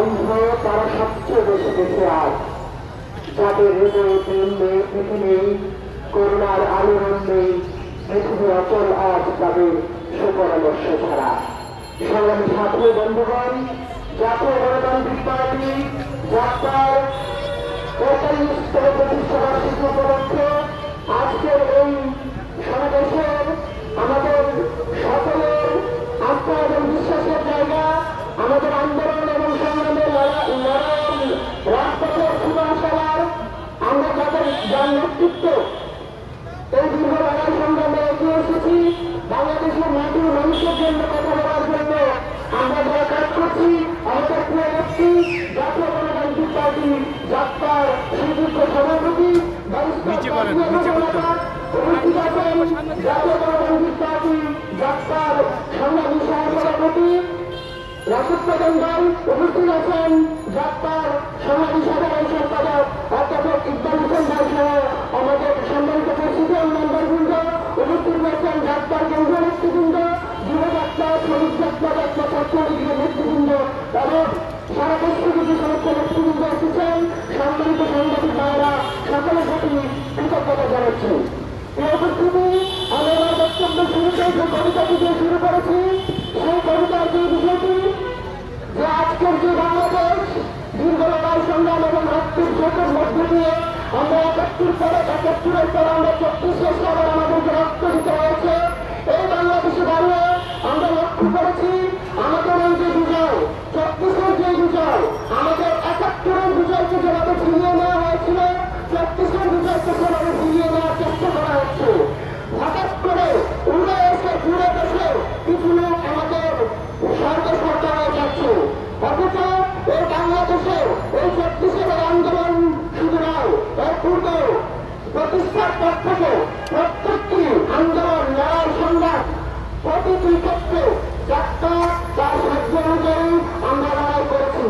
অন্ধ তারা সবচেয়ে বেশি দেখে আজ যাদের হৃদয়ে প্রেম নেই, প্রীতি নেই, করুণার আলোড়ন নেই, পৃথিবী অচল আজ তাদের সুপরামর্শ ছাড়া। সংগ্রামী ছাত্র বন্ধুগণ, জাতীয় গণতান্ত্রিক পার্টি যাত্রার ৪৫তম প্রতিষ্ঠাবার্ষিকী উপলক্ষে আজকের এই সমাবেশের আমাদের সকলের আস্থা এবং বিশ্বাসের জায়গা, আমাদের আন্দোলন এবং সংগ্রামের লড়াইয়ের রাজপথের সুবাংশালার আমরা যাদের যার নেতৃত্ব এই দীর্ঘ লড়াই সংগ্রামে এগিয়ে এসেছি, বাংলাদেশের মাটির মানুষের জন্য কথা বলার জন্য আমরা যারা কাজ করছি, আমাদের প্রিয় নেত্রী জাতীয় গণতান্ত্রিক পার্টি যাত্রার সুযোগ্য সভাপতি জাতীয় গণতান্ত্রিক পার্টি যাত্রার সংগ্রামী সহসভাপতি রাজীব দল উপস্থিত আছেন, যাত্রার সংগ্রামী সাধারণ সম্পাদক অধ্যাপক ইকবাল হোসেন ভাই সহ আমাদের সম্মানিত প্রেসিডেন্ট মেম্বারবৃন্দ উপস্থিত রয়েছেন, যাত্রার কেন্দ্রীয় নেতৃবৃন্দ, যুবযাত্রা, শ্রমিক যাত্রা, যাত্রা ছাত্রলীগের নেতৃবৃন্দ এবং সারা দেশ থেকে যে সমস্ত নেতৃবৃন্দ এসেছেন, সম্মানিত সাংবাদিক ভাইয়েরা, সকলের প্রতি কৃতজ্ঞতা জানাচ্ছি। এই উপস্থিতি আমি আমার বক্তব্য শুরুতে যে কবিতাটি দিয়ে শুরু করেছি, সেই কবিতার যে বিষয়টি যে আজকের যে বাংলাদেশ দীর্ঘ লড়াই সংগ্রাম এবং রক্তের চোখের মধ্য দিয়ে আমরা ৭১ পরে ৭১-এর পর আমরা ৩৬ সালে আমাদেরকে রক্ত দিতে হয়েছে। এই বাংলাদেশে দাঁড়িয়ে আমরা লক্ষ্য করেছি আমাদের এই যে বিজয়, ৩৬-এর যে বিজয়, আমাদের ৭১-এর বিজয়কে যেভাবে ফিরিয়ে নেওয়া হয়েছিল, ৩৬-এর বিজয়কে সেভাবে ফিরিয়ে নেওয়ার চেষ্টা করা হচ্ছে। হঠাৎ করে উড়ে এসে ঘুরে বসে কিছু লোক আমাদের সরকার হয়ে যাচ্ছে, অথচ এই বাংলাদেশে এই ৩৬-এর আন্দোলন শুধু নয়, এর পূর্বে প্রতিষ্ঠার পর থেকে প্রত্যেকটি আন্দোলন, লড়াই, সংগ্রাম প্রতিটি ক্ষেত্রে যাত্রা তার সাধ্য অনুযায়ী আমরা লড়াই করেছি।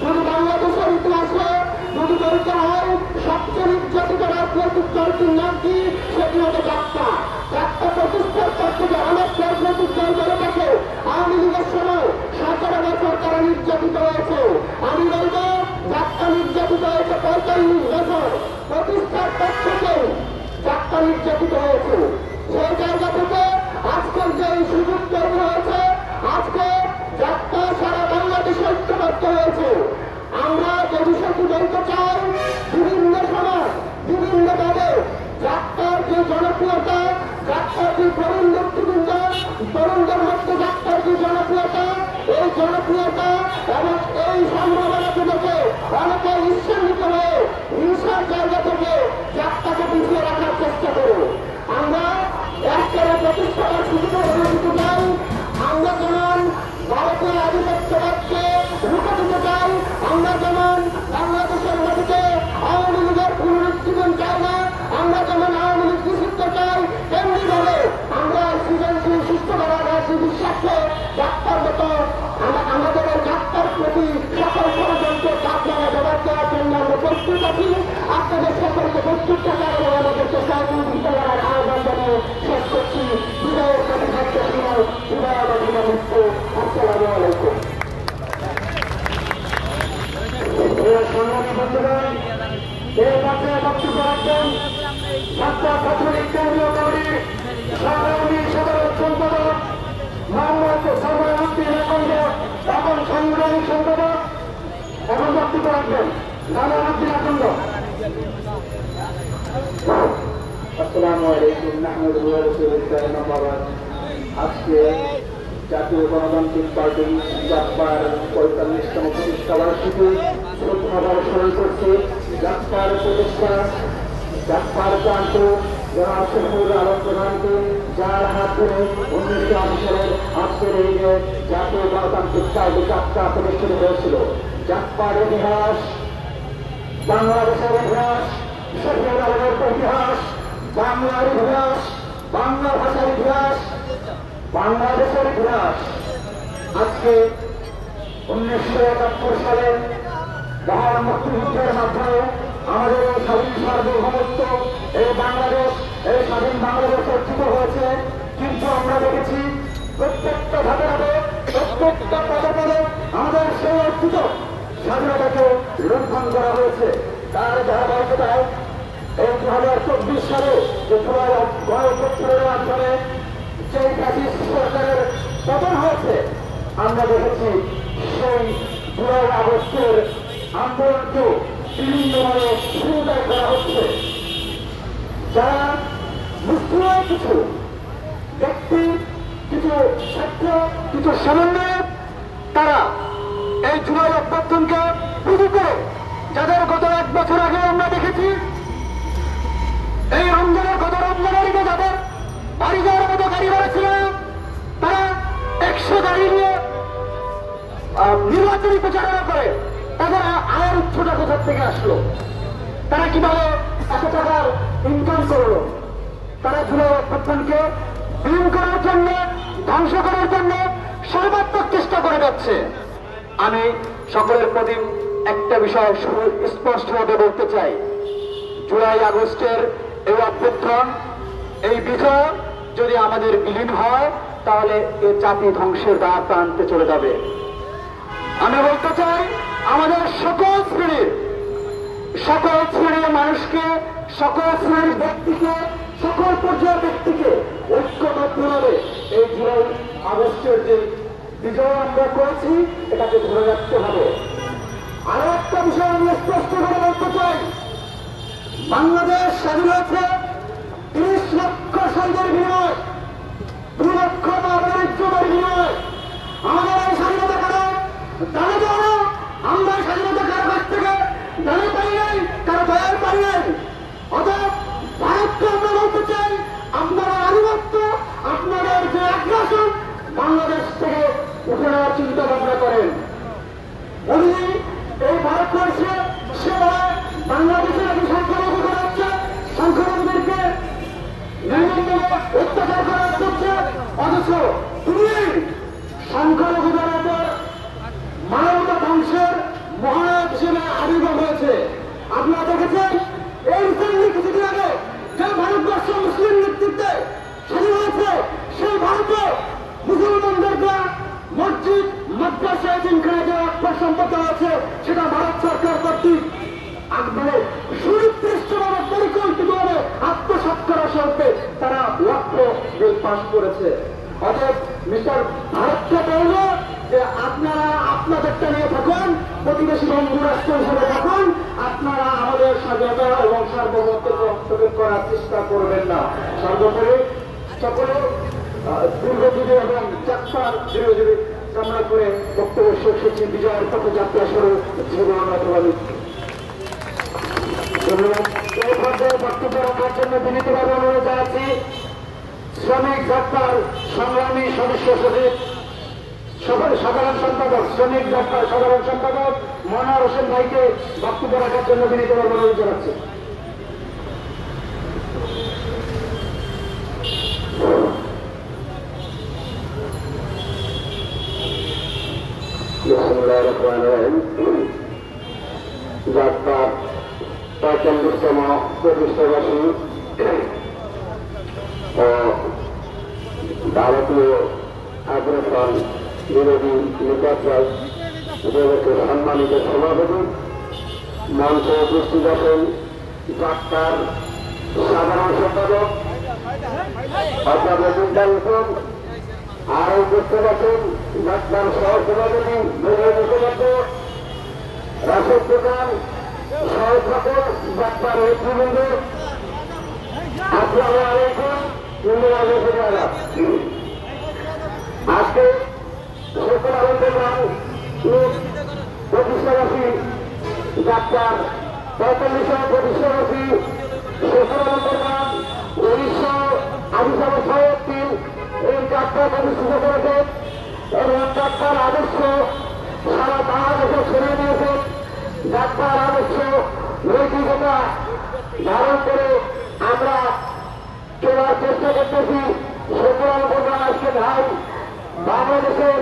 যদি বাংলাদেশের ইতিহাসে যদি বলতে হয় সবচেয়ে নির্যাতিত রাজনৈতিক দলটির নাম কি, সেটি হচ্ছে যাত্রা। যাত্রা প্রতিষ্ঠার পর থেকে অনেক রাজনৈতিক দল বলে থাকে আওয়ামী লীগের সময় ১৭ বছর তারা নির্যাতিত হয়েছে। আমি বলব যাত্রা নির্যাতিত হয়েছে ৪৫ বছর, প্রতিষ্ঠার পর থেকে যাত্রা নির্যাতিত হয়েছে। সেই জায়গা থেকে আজকের যে সুযোগ তৈরি হয়েছে, আজকে যাত্রা সারা বাংলাদেশে ঐক্যবদ্ধ হয়েছে। আমরা যে বিষয়টি বলতে চাই, বিভিন্ন সময় বিভিন্নভাবে যাত্রার যে জনপ্রিয়তা, যাত্রার যে তরুণ নেতৃবৃন্দ, তরুণদের মধ্যে যাত্রার যে জনপ্রিয়তা, এই জনপ্রিয়তা এবং এই সম্ভাবনাকে দেখে অনেকে ঈর্ষান্বিত হয়ে হিংসার জায়গা থেকে যাত্রাকে পিছিয়ে রাখার চেষ্টা করে। আমরা রাষ্ট্রের প্রতিষ্ঠার সুযোগ দিতে চাই, আমরা যেমন ভারতের আধিপত্যবাদকে রুখে দিতে চাই, আমরা যেমন বাংলাদেশের মাটিতে আওয়ামী লীগের পুনরুজ্জীবন চাই না, আমরা যেমন আওয়ামী লীগ নিষিদ্ধ চাই, তেমনি ভাবে আমরা সৃজনশীল সুস্থ রাজনীতি বিশ্বাসে যাত্রার মতো আমাদের যাত্রার প্রতি সকল ষড়যন্ত্র চাপনারা জবাব দেওয়ার জন্য আমরা প্রস্তুত আছি। আপনাদের সকলকে প্রস্তুত থাকার এবং আমাদেরকে সহযোগিতা করার আহ্বান জানিয়ে শেষ করছি। বিদায়ের প্রতি থাকতে সময় বিদায় আমার মুক্ত। আসসালামু আলাইকুম। সংগ্রামী বন্ধুগণ, এই পর্যায়ে বক্তব্য রাখবেন যাত্রা ছাত্রলীগ কেন্দ্রীয় কমিটির সংগ্রামী সাধারণ সম্পাদক মোহাম্মদ সরওয়ারউদ্দিন আকন্দ এবং সংগ্রামী সম্পাদক এবং বক্তব্য রাখবেন সরওয়ারউদ্দিন আকন্দ। আসসালামু আলাইকুম নাহমাদুহু ওয়া রাসূলুহু আম্মা বা'দ। আজকে জাতীয় গণতান্ত্রিক পার্টি যাত্রার ৪৫তম প্রতিষ্ঠাবার্ষিকী শ্রদ্ধাভাবে স্মরণ করছে। যাত্রার প্রতিষ্ঠা, যাত্রার প্রান্ত জনাব শফিউল আলম প্রধানকে, যার হাত ধরে ১৯৮০ সালের আজকের এই যে জাতীয় গণতান্ত্রিক পার্টি যাত্রা প্রতিষ্ঠিত হয়েছিল। যাত্রার ইতিহাস, বাংলাদেশের ইতিহাস, শফিউল আলমের ইতিহাস, বাংলার ইতিহাস, বাংলা ভাষার ইতিহাস, বাংলাদেশের ইতিহাস। আজকে ১৯৭১ সালে মহান মুক্তিযুদ্ধের মাধ্যমে আমাদের এই স্বাধীন সার্বভৌমত্ব, এই বাংলাদেশ, এই স্বাধীন বাংলাদেশ অর্জিত হয়েছে। কিন্তু আমরা দেখেছি প্রত্যেকটা ধাপে ধাপে, প্রত্যেকটা পদে পদে আমাদের সেই অর্জিত স্বাধীনতাকে লুণ্ঠন করা হয়েছে। তার ধারাবাহিকতায় এই 2024 সালে যে জুলাই গণঅভ্যুত্থানের মাধ্যমে যে ফ্যাসিস্ট সরকারের পতন হয়েছে, আমরা দেখেছি সেই জুলাই আগস্টের আন্দোলনকে বিভিন্নভাবে শুরুটাই করা হচ্ছে। যারা মুসলিম কিছু ব্যক্তি, কিছু ছাত্র, কিছু সমন্বয়, তারা এই জুলাই অভ্যুত্থানকে পুঁজি করে, যাদের গত 1 বছর আগে আমরা দেখেছি এই গত রমজানের যাদের বাড়ি যাওয়ার মতো গাড়ি ভাড়া ছিল, তারা 100 গাড়ি নিয়ে নির্বাচনী প্রচারণা করে, তাদের আয়ের উৎসটা কোথার থেকে আসলো, তারা কিভাবে এত টাকার ইনকাম করলো? তারা জুলাই অভ্যুত্থানকে বিলীন করার জন্য, ধ্বংস করার জন্য সর্বাত্মক চেষ্টা করে যাচ্ছে। আমি সকলের প্রতি একটা বিষয় স্পষ্টভাবে বলতে চাই, জুলাই আগস্টের এই অভ্যুত্থান, এই বিজয় যদি আমাদের বিলীন হয়, তাহলে এ জাতি ধ্বংসের দ্বার প্রান্তে চলে যাবে। আমি বলতে চাই, আমাদের সকল শ্রেণীর মানুষকে, সকল শ্রেণীর ব্যক্তিকে, সকল পর্যায়ের ব্যক্তিকে ঐক্যবদ্ধভাবে এই জুলাই আগস্টের যে বিজয় আমরা করেছি, এটাকে ধরে রাখতে হবে। আরো একটা বিষয় আমি স্পষ্ট করে বলতে চাই, বাংলাদেশ স্বাধীন হয়েছে 30 লক্ষ শহীদের বিনিময়, 2 লক্ষ বাংলাদেশের বিনিময়। আমাদের এই স্বাধীনতা কারণ দাঁড়ে যাওয়া, আমরা স্বাধীনতা কারো কাছ থেকে দাঁড়ে পাই নাই, কারো দয়ার পাই নাই। অতএব ভারতকে আমরা বলতে চাই, আপনারা আধিপত্য, আপনাদের যে আগ্রাসন, বাংলাদেশ থেকে উঠে নেওয়ার চিন্তা ভাবনা করেন। মোদী এই ভারতবর্ষে সে বলে বাংলাদেশের একটি সংখ্যালঘু করা হচ্ছে, সংখ্যালঘুদেরকে অত্যাচার করা হচ্ছে, অথচ তুমি সংখ্যালঘুদের উপর মানবতা ধ্বংসের মহানায়ক হিসেবে আবির্ভাব হয়েছে। আপনারা দেখেছেন এই কিছুদিন আগে যে ভারতবর্ষ মুসলিম নেতৃত্বে স্বাধীন হয়েছে, সেই ভারতে মুসলমানদেরকে মসজিদ, মাদ্রাসা, এতিমখানায় যে অর্থ সম্পদ আছে, সেটা ভারত সরকার কর্তৃক মানে সুনির্দিষ্টভাবে পরিকল্পিতভাবে আত্মসাৎ করা স্বল্পে তারা লক্ষ্য বিল পাশ করেছে। অতএব মিস্টার ভারতকে বলল যে আপনারা আপনাদেরটা নিয়ে থাকুন, প্রতিবেশী বন্ধু রাষ্ট্র হিসেবে থাকুন, আপনারা আমাদের স্বাধীনতা এবং সার্বভৌমত্বকে হস্তক্ষেপ করার চেষ্টা করবেন না। সর্বোপরি সকলে দীর্ঘজীবী এবং যাত্রার দীর্ঘজীবী কামনা করে বক্তব্য শেষ হচ্ছে। বিজয়ের পথে যাত্রা শুরু, জীবন অথবা মৃত্যু। এই পর্যায়ে বক্তব্য রাখার জন্য বিনীতভাবে অনুরোধ জানাচ্ছি শ্রমিক যাত্রার সংগ্রামী সদস্য সচিব, সাধারণ সম্পাদক, শ্রমিক যাত্রার সাধারণ সম্পাদক মনোয়ার হোসেন ভাইকে বক্তব্য রাখার জন্য বিনীতভাবে অনুরোধ জানাচ্ছি। যাত্রার 45তম প্রতিষ্ঠাবাসী ও ভারতীয় আগ্রাসন বিরোধী নির্বাচন উপলক্ষে সম্মানিত সভাপতি, মঞ্চে উপস্থিত আছেন যাত্রার সাধারণ সম্পাদক অধ্যাপক ইন্টারনেশন, আরো উপস্থিত আছেন যাত্রার সহসভাপতি মুখোপাধ্যায়, রাশেদ প্রধান, সহ সকল যাত্রার নেতৃবৃন্দ, আসসালামু আলাইকুম। আজকে সকল আনন্দগ্রাম প্রতিষ্ঠাবাসী যাত্রার 45তম প্রতিষ্ঠাবাসী সকল আনন্দগ্রাম 1983 এই যাত্রা প্রতিষ্ঠিত করেছে এবং যাত্রার আদর্শ সারা বাংলাদেশে ছড়িয়ে দিয়েছে। যাত্রার আদর্শ নৈতিকতা ধারণ করে আমরা চলার চেষ্টা করতেছি। সকল প্রোগ্রাম আজকে ভাই বাংলাদেশের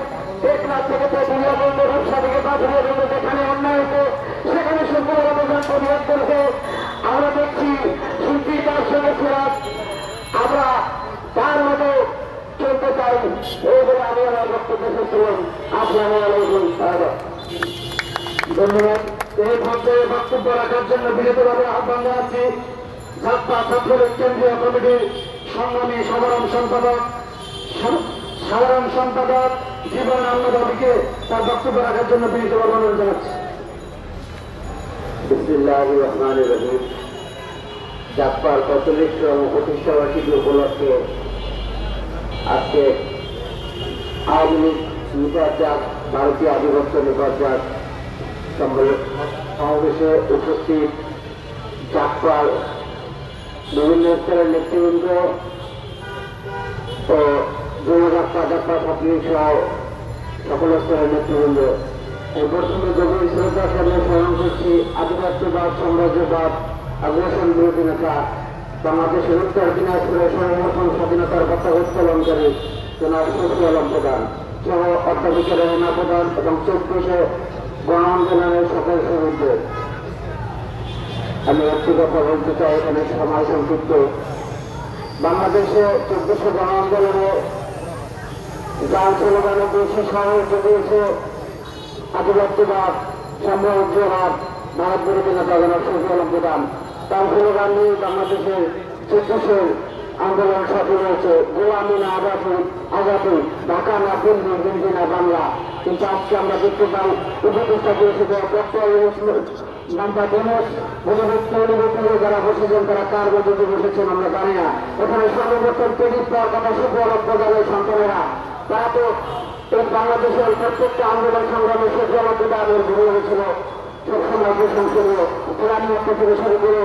1 লাখ থেকে 2 বন্ধ ব্যবসা থেকে 5 বন্ধ, যেখানে অন্যায় হতো সেখানে সকল অবদান প্রতিবাদ করেছে। আমরা দেখছি শিল্পী তার সঙ্গে ফেরাত, আমরা তার মতো চলতে চাই। এই বলে আমি আমার বক্তব্য শেষ করলাম। আসসালামু আলাইকুম। ধন্যবাদ। এই পর্যায়ে বক্তব্য রাখার জন্য বিনীতভাবে আহ্বান জানাচ্ছি যাত্রা ছাত্রলীগ কেন্দ্রীয় কমিটির সংগ্রামী সাধারণ সম্পাদক জীবন আহমেদ অভিকে তার বক্তব্য রাখার জন্য বিনীতভাবে অনুরোধ জানাচ্ছি। বিসমিল্লাহির রহমানির রহিম। যাত্রার 45তম প্রতিষ্ঠাবার্ষিকী উপলক্ষে আজকে আওয়ামী লীগ নির্বাচক ভারতীয় আধিপত্য নির্বাচক সমাবেশে উপস্থিত যাত্রার বিভিন্ন স্তরের নেতৃবৃন্দ ও যুবযাত্রা ছাত্রলীগ সহ সকল স্তরের নেতৃবৃন্দ, প্রথমে গভীর শ্রদ্ধার সামনে স্মরণ করছি আধিপত্যবাদ, সাম্রাজ্যবাদ, আগ্রাসন বিরোধী নেতা, বাংলাদেশের উত্তর দিনাজপুরের সর্বপ্রথম স্বাধীনতার পতাকা উত্তোলনকারী জনাব শফি আলম প্রধান সহ অধ্যাপিকা রেহেনা প্রধান এবং 1400 গণ আন্দোলনের সকল শহীদদের। আমি একটি কথা বলতে চাই, এখানে সময় সংক্ষিপ্ত। বাংলাদেশে 1400 গণ আন্দোলনে যার স্লোগানে দেশে শহরে দিয়েছে আধিপত্যবাদ, সাম্রাজ্যবাদ, ভারত বিরোধী নেতা জনাব শফি আলম প্রধান, তার স্লোগান নিয়ে বাংলাদেশের 1400 আন্দোলন সফল হয়েছে। গোলামি না আজাদি, ঢাকা না দিল্লি, দিল্লি না বাংলা। কিন্তু আজকে আমরা দেখতে পাই উপদেষ্টা পরিষদে যারা বসেছেন তারা কার মধ্যে বসেছেন আমরা জানি না। এখানে সর্বপ্রথম ক্রেডিট পাওয়ার কথা সুফল প্রদানের সন্তানেরা, তারা তো এই বাংলাদেশের প্রত্যেকটা আন্দোলন সংগ্রামে সুফল প্রদানের ভূমি হয়েছিল। সবসময় প্রশংসনীয় পুরানি থেকে শুরু করে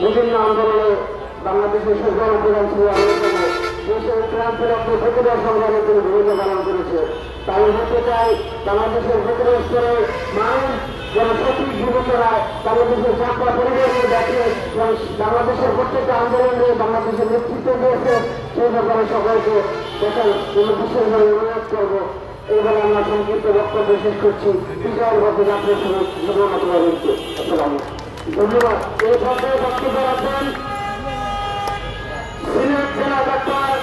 বিভিন্ন আন্দোলনে বাংলাদেশের সুফল প্রদান ছিল অন্যতম। দেশের ক্রান্তির প্রতিটা সংগ্রামে তিনি ভূমিকা পালন করেছে। তাই বলতে চাই বাংলাদেশের ভেতরে স্তরে মানুষ যারা সঠিক যুবকরা বাংলাদেশের যাত্রা পরিবেশে দেখে এবং বাংলাদেশের প্রত্যেকটা আন্দোলনে বাংলাদেশের নেতৃত্ব দিয়েছে, সেই ব্যাপারে সকলকে দেখার জন্য বিশেষভাবে অনুরোধ করবো। এইভাবে আমরা সংক্ষিপ্ত বক্তব্য শেষ করছি। বিজয়ের মধ্যে যাত্রার সঙ্গে ধন্যবাদ। এই পর্যায়ে বক্তব্য রাখবেন সিলেট জেলা যাত্রার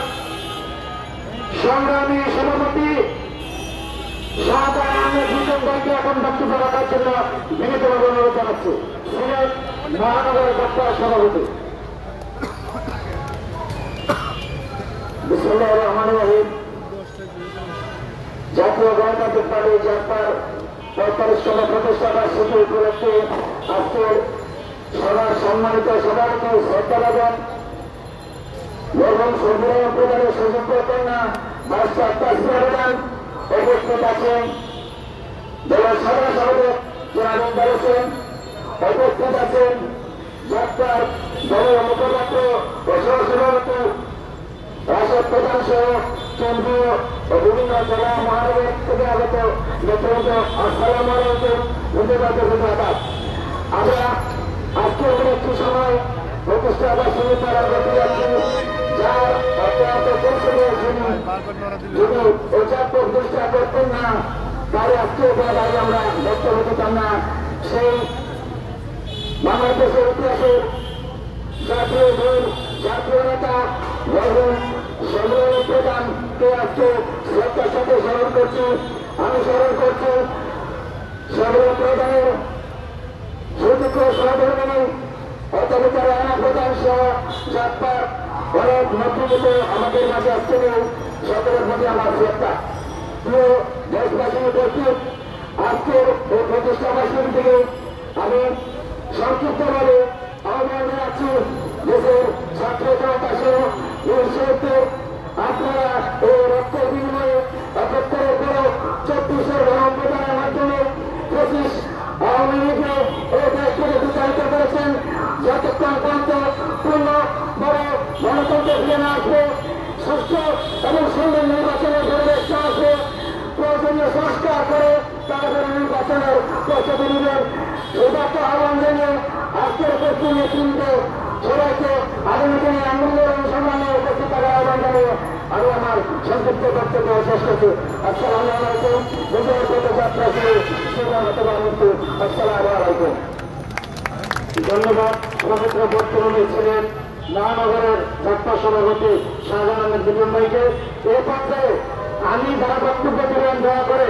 সংগ্রামী সভাপতি শাহজাহান আহমেদ হোসেন ভাইকে এখন বক্তব্য রাখার জন্য বিনীতভাবে অনুরোধ জানাচ্ছি। সিলেট মহানগরের যাত্রার সভাপতি। বিসমিল্লাহির রহমানির রহিম। জাতীয় গণতান্ত্রিক পার্টি যাত্রার 45তম প্রতিষ্ঠাবার্ষিকী উপলক্ষে আজকের সভার সম্মানিত সভাপতি শ্রদ্ধাভাজন এবং সর্বরণ প্রদানের সুযোগ্য কন্যা মাস্টার তাসমিয়া প্রধান উপস্থিত আছেন। দলের সাধারণ সম্পাদক জনাব ইকবাল হোসেন উপস্থিত আছেন। যাত্রার দলের মুখপাত্র ও সহসভাপতি রাশেদ প্রধান সহ কেন্দ্রীয় ও বিভিন্ন জেলা মহানগর থেকে আগত নেতৃবৃন্দ, আসসালামু আলাইকুম। ধন্যবাদ। আমরা আজকে একটি সময় প্রতিষ্ঠাবার্ষিকী পালন করতে যাচ্ছি, যার অত্যন্ত পরিশ্রমের যদি ওইসব প্রতিষ্ঠা করতেন না তাহলে আজকে দাঁড়িয়ে আমরা ব্যক্ত হতে চান না। সেই বাংলাদেশের ইতিহাসে জাতীয় দল, জাতীয় নেতা সর্বরণ প্রধানকে আজকে শ্রদ্ধার সাথে স্মরণ করছি। আমি স্মরণ করছি সর্বরণ প্রধানের সুযোগ্য সহধর্মিনী অধ্যাপিকা রেহেনা প্রধান সহ যাত্রার অনেক নেতৃত্ব আমাদের মাঝে আসছে। সকলের প্রতি আমার শ্রদ্ধা। প্রিয় দেশবাসী উপস্থিত, আজকের এই প্রতিষ্ঠাবার্ষিকী থেকে আমি সংক্ষিপ্তভাবে আহ্বান জানাচ্ছি দেশের ছাত্র জনতা সহ শহীদদের, আপনারা এই রক্তের বিনিময়ে ৭৫-এর পরও ৩৪০০ গণ প্রদানের মাধ্যমে ২৫ আওয়ামী লীগে এই দেশ থেকে বিতাড়িত করেছেন। যতক্ষণ পর্যন্ত পূর্ণ বড় গণতন্ত্র ফিরে না আসবে, সুস্থ এবং সুন্দর নির্বাচনের পরিবেশ না আসবে, প্রয়োজনীয় সংস্কার করে তারপরে নির্বাচনের প্রস্তুতি নেবেন। এবারটা আহ্বান জানিয়ে আজকের উপস্থিত নেতৃবৃন্দ সবাইকে আগামী দিনে আন্দোলনের অনুসন্ধানে উপস্থিত থাকার আহ্বান জানিয়ে আমি আমার সংক্ষিপ্ত বক্তব্য শেষ করছি। আসসালামু আলাইকুম। বিজয়ের পথযাত্রা শুরু। আসসালামু আলাইকুম। ধন্যবাদ। পবিত্র বক্তব্য ছিলেন মহানগরের যাত্রা সভাপতি শাহজাহান আহমেদ হোসেন ভাইকে। এই পর্যায়ে আমি যারা বক্তব্য দিলেন দয়া করে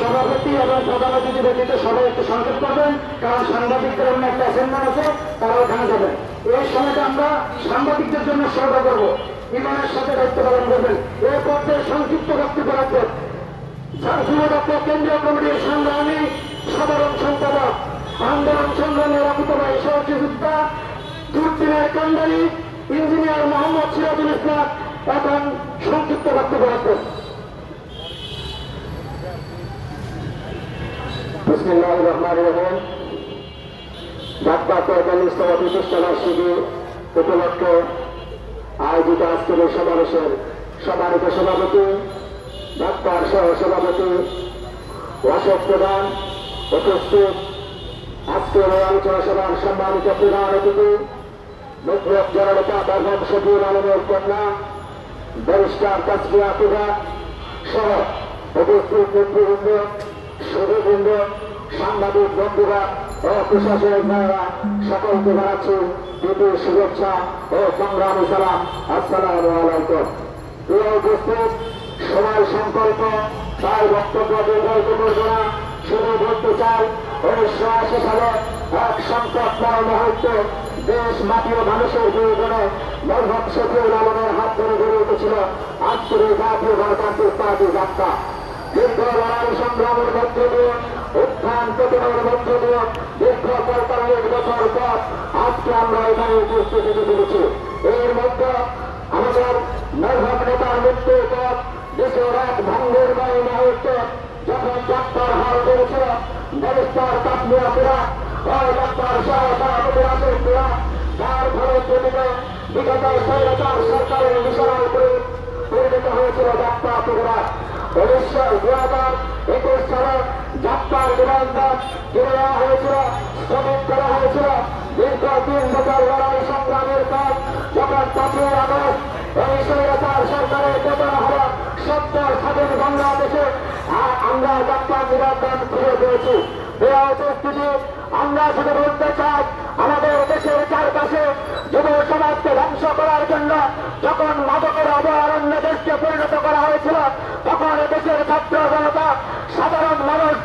সভাপতি এবং প্রধান অতিথি ব্যতীত সবাই একটু সংক্ষেপ করবেন, কারণ সাংবাদিকদের অন্য একটা অ্যাসেম্বলি আছে, তারা ওখানে যাবেন। এই সময়টা আমরা সাংবাদিকদের জন্য সভা করব, ইমানের সাথে দায়িত্ব পালন করবেন। এই পর্যায়ে সংক্ষিপ্ত বক্তব্য রাখবেন যুবদপ্তর কেন্দ্রীয় কমিটির সংগ্রামী সাধারণ সম্পাদক, আন্দোলন সংগ্রামের অকুতবাহী সহযোগিতা, দুর্দিনের কান্ডারি ইঞ্জিনিয়ার মোহাম্মদ সিরাজুল ইসলাম এখন সংক্ষিপ্ত বক্তব্য রাখবেন। বিসমিল্লাহির রহমানির রহিম। ঢাকা ৪৫তম প্রতিষ্ঠাবার্ষিকী উপলক্ষে আয়োজিত আজকের এই সমাবেশের সম্মানিত সভাপতি, ঢাকার সহ সভাপতি অশোক প্রধান, উপস্থিত আজকের এই আলোচনা সভার সম্মানিত প্রধান অতিথি মুখ্যক জননেতা বেগম শফিউল আলমের কন্যা ব্যারিস্টার তাসফিয়া তুহা সহ উপস্থিত নেতৃবৃন্দ, সুধীবৃন্দ, সাংবাদিক বন্ধুরা ও প্রশাসনিক ভাইরা সকলকে জানাচ্ছি প্রীতির শুভেচ্ছা ও সংগ্রামী সালাম। আসসালামু আলাইকুম। প্রিয় উপস্থিত, সময় সংকল্প, তাই বক্তব্য দীর্ঘায়িত করব না, শুধু বলতে চাই 1980 সালে এক সংকটময় মুহূর্তে দেশ মাটি ও মানুষের বিরোধনে মরহুম শফিউল আলমের হাত ধরে গড়ে উঠেছিল আজকের এই জাতীয় গণতান্ত্রিক পার্টি যাত্রা। দীর্ঘ লড়াই সংগ্রামের মধ্য দিয়ে, উত্থান পতনের মধ্য দিয়ে দীর্ঘ ৪৫ বছর পর আজকে আমরা এখানে উপস্থিত হতে পেরেছি। এর মধ্যে আমাদের মরহুম নেতার মৃত্যুর পর দেশের এক ভঙ্গের বায়ু মুহূর্তে যখন যাত্রার হাল ধরেছিল ব্যারিস্টার তাসফিয়া তুহা ও ডাক্তার সভাপতি আসিফ তুহা, তার ঘরের জমিতে বিগত স্বৈরাচার সরকারের নিশানার উপরে পরিণত হয়েছিল যাত্রা তুহা। 2021 সালে যাত্রার বিমানবন্দর কিনে নেওয়া হয়েছিল, স্থগিত করা হয়েছিল। দীর্ঘ 3 বছর লড়াই সংগ্রামের পর যখন 5 আগস্ট এই স্বৈরাচার সরকারের পতন হল, 70 স্বাধীন বাংলাদেশে আমরা যাত্রার বিমানবন্দর ফিরে পেয়েছি। প্রিয় উপস্থিতি, আমরা শুধু বলতে চাই, আমাদের দেশের চারপাশে যুব সমাজকে ধ্বংস করার জন্য যখন মাদকের অভয়ারণ্য দেশকে পরিণত করা হয়েছিল, তখন দেশের ছাত্র জনতা, সাধারণ মানুষ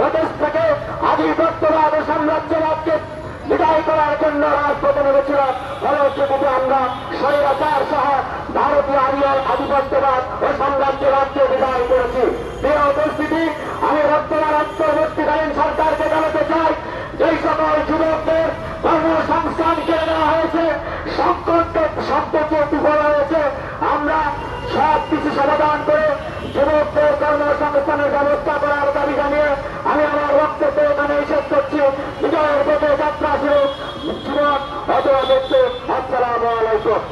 এদেশ থেকে আধিপত্যবাদ ও সাম্রাজ্যবাদকে বিদায় করার জন্য রাজপথে নেমেছিল। ফলশ্রুতিতে আমরা স্বৈরাচার সহ ভারতীয় আধিপত্যবাদ ও সাম্রাজ্যবাদকে বিদায় করেছি। প্রিয় উপস্থিতি, আমি বর্তমান অন্তর্বর্তীকালীন সরকারকে জানাতে চাই, যেই সকল যুবকদের কর্মসংস্থান কেড়ে নেওয়া হয়েছে, সম্পত্তি তুফানো হয়েছে, আমরা সব কিছু সমাধান করে যুবকদের কর্মসংস্থানের ব্যবস্থা করার দাবি জানিয়ে আমি আমার বক্তব্য এখানে শেষ করছি। বিজয়ের পথে যাত্রা শুরু, যুবক অথবা ব্যক্তি। আসসালামু আলাইকুম।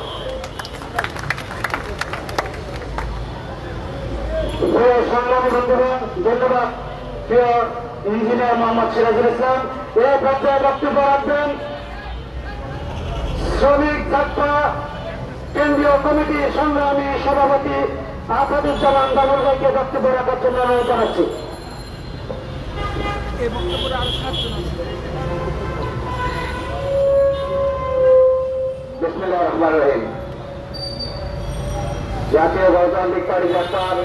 সংগ্রামী বন্ধুগণ, ধন্যবাদ। প্রিয় ইঞ্জিনিয়ার মোহাম্মদ সিরাজুল ইসলাম এই পর্যায়ে বক্তব্য রাখবেন শ্রমিক যাত্রা কেন্দ্রীয় কমিটির সংগ্রামী সভাপতি আসাদুজ্জামান দামুল ভাইকে বক্তব্য রাখার জন্য অনুরোধ জানাচ্ছি। বিসমিল্লাহির রহমানির রহিম। জাতীয় গণতান্ত্রিক পার্টি যাত্রার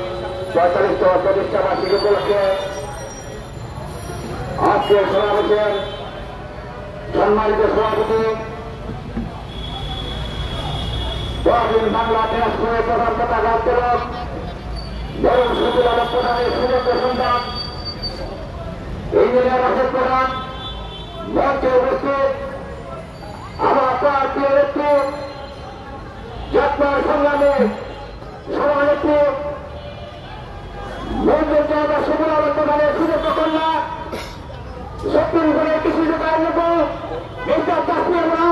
৪৫তম প্রতিষ্ঠাবার্ষিকী উপলক্ষে আজকের সমাবেশের সম্মানিত সভাপতি, পরদিন বাংলা দিনাজপুরের প্রধান পতাকা উত্তোলক বরং শফিউল আলম প্রধানের সুযোগ্য সন্তান ইঞ্জিনিয়ার অশোক প্রধান, মঞ্চে উপস্থিত আমার প্রিয় নেত্রী, যাত্রার সংগ্রামে সভানেত্রী মঞ্জুর শফিউল আলম প্রধানের সুযোগ্য কন্যা, শক্তিনগরের কৃষি যোগান মিস্টার তাসফিয়া তুহা,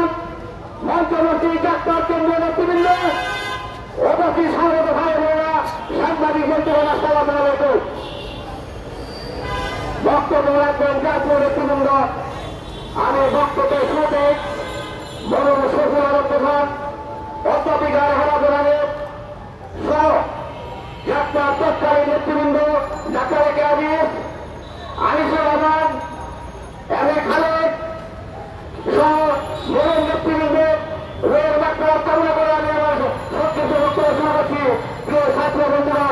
মঞ্চবর্তী যাত্রার কেন্দ্রীয় নেতৃবৃন্দ, উপস্থিত স্বাগত ভাই বোনেরা, সাংবাদিক বন্ধুগণ, আসসালামু আলাইকুম। বক্তব্য রাখবেন জাতীয় নেতৃবৃন্দ। আমি বক্তব্যের শুরুতে মরহুম শফিউল আলম প্রধান, অধ্যাপিকা রেহানা প্রধানের সহ যাত্রার তৎকালীন নেতৃবৃন্দ, ডাক্তার একে আজিজ, আনিসুর রহমান, এম.এ. খালেদ সহ মরহুম নেতৃবৃন্দ রোগের ডাক্তার কামনা করে আমি আমার সংক্ষিপ্ত বক্তব্য শুরু করছি। প্রিয় ছাত্র বন্ধুরা,